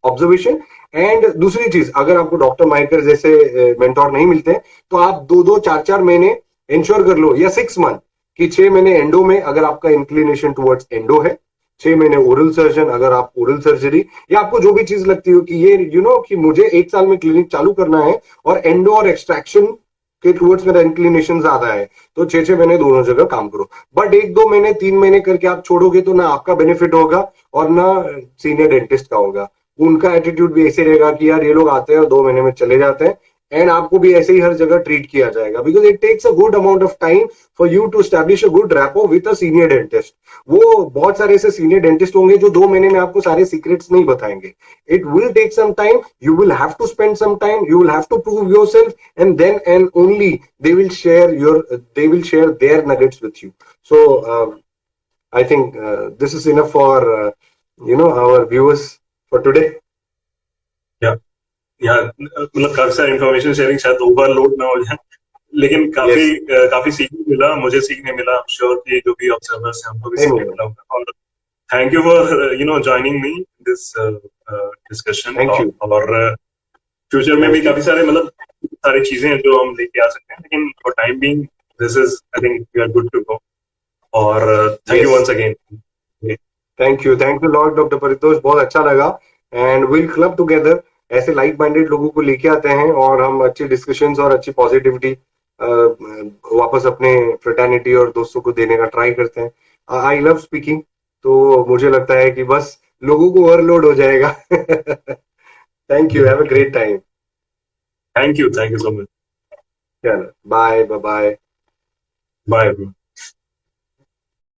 observation. And दूसरी चीज, अगर आपको डॉक्टर माइकर जैसे मेंटोर नहीं मिलते तो आप 2-2 4-4 महीने इंश्योर कर लो, या 6 month कि 6 महीने एंडो में अगर आपका इंक्लिनेशन टुवर्ड्स एंडो है, 6 महीने ओरल सर्जन अगर आप ओरल सर्जरी, या आपको जो भी चीज लगती हो कि ये कि मुझे 1 साल में क्लिनिक चालू करना है और एंडो और एक्सट्रैक्शन के टुवर्ड्स मेरा इंक्लिनेशन ज्यादा है, तो 6-6 महीने दोनों जगह काम करो. बट 1-2 महीने 3 महीने करके आप छोड़ोगे तो ना आपका बेनिफिट होगा और ना सीनियर डेंटिस्ट का होगा. उनका एटीट्यूड भी ऐसे रहेगा कि यार ये लोग आते हैं और 2 महीने में चले जाते हैं. एंड आपको भी ऐसे ही हर जगह ट्रीट किया जाएगा, because it takes a good amount of time for you to establish a good rapport with a senior dentist. वो बहुत सारे ऐसे सीनियर डेंटिस्ट होंगे जो 2 महीने में आपको सारे सीक्रेट्स नहीं बताएंगे. It will take some time, you will have to spend some time, you will have to prove yourself, and then and only they will share their nuggets with you. So I think this is enough for our viewers for today. या मतलब काफी सारी information sharing शायद overload ना हो जाए, लेकिन काफी सीखने मिला, मुझे सीखने मिला. आई एम श्योर कि जो भी ऑब्जर्वर्स हैं उनको भी सीखने मिला होगा. और thank you for joining me this discussion. और फ्यूचर में भी काफी सारी चीजें हैं जो हम लेके आ सकते हैं, लेकिन for time being this is, I think we are good to go. और thank you once again. Thank you lot doctor Paritosh, बहुत अच्छा लगा. एंड विल क्लब टुगेदर, ऐसे लाइक माइंडेड लोगों को लेके आते हैं और हम अच्छी डिस्कशंस और अच्छी पॉजिटिविटी वापस अपने फ्रेटर्निटी और दोस्तों को देने का ट्राई करते हैं. आई लव स्पीकिंग, तो मुझे लगता है कि बस लोगों को ओवरलोड हो जाएगा. Thank you, have a great time. Thank you so much. चलो, बाय बाय. बाय.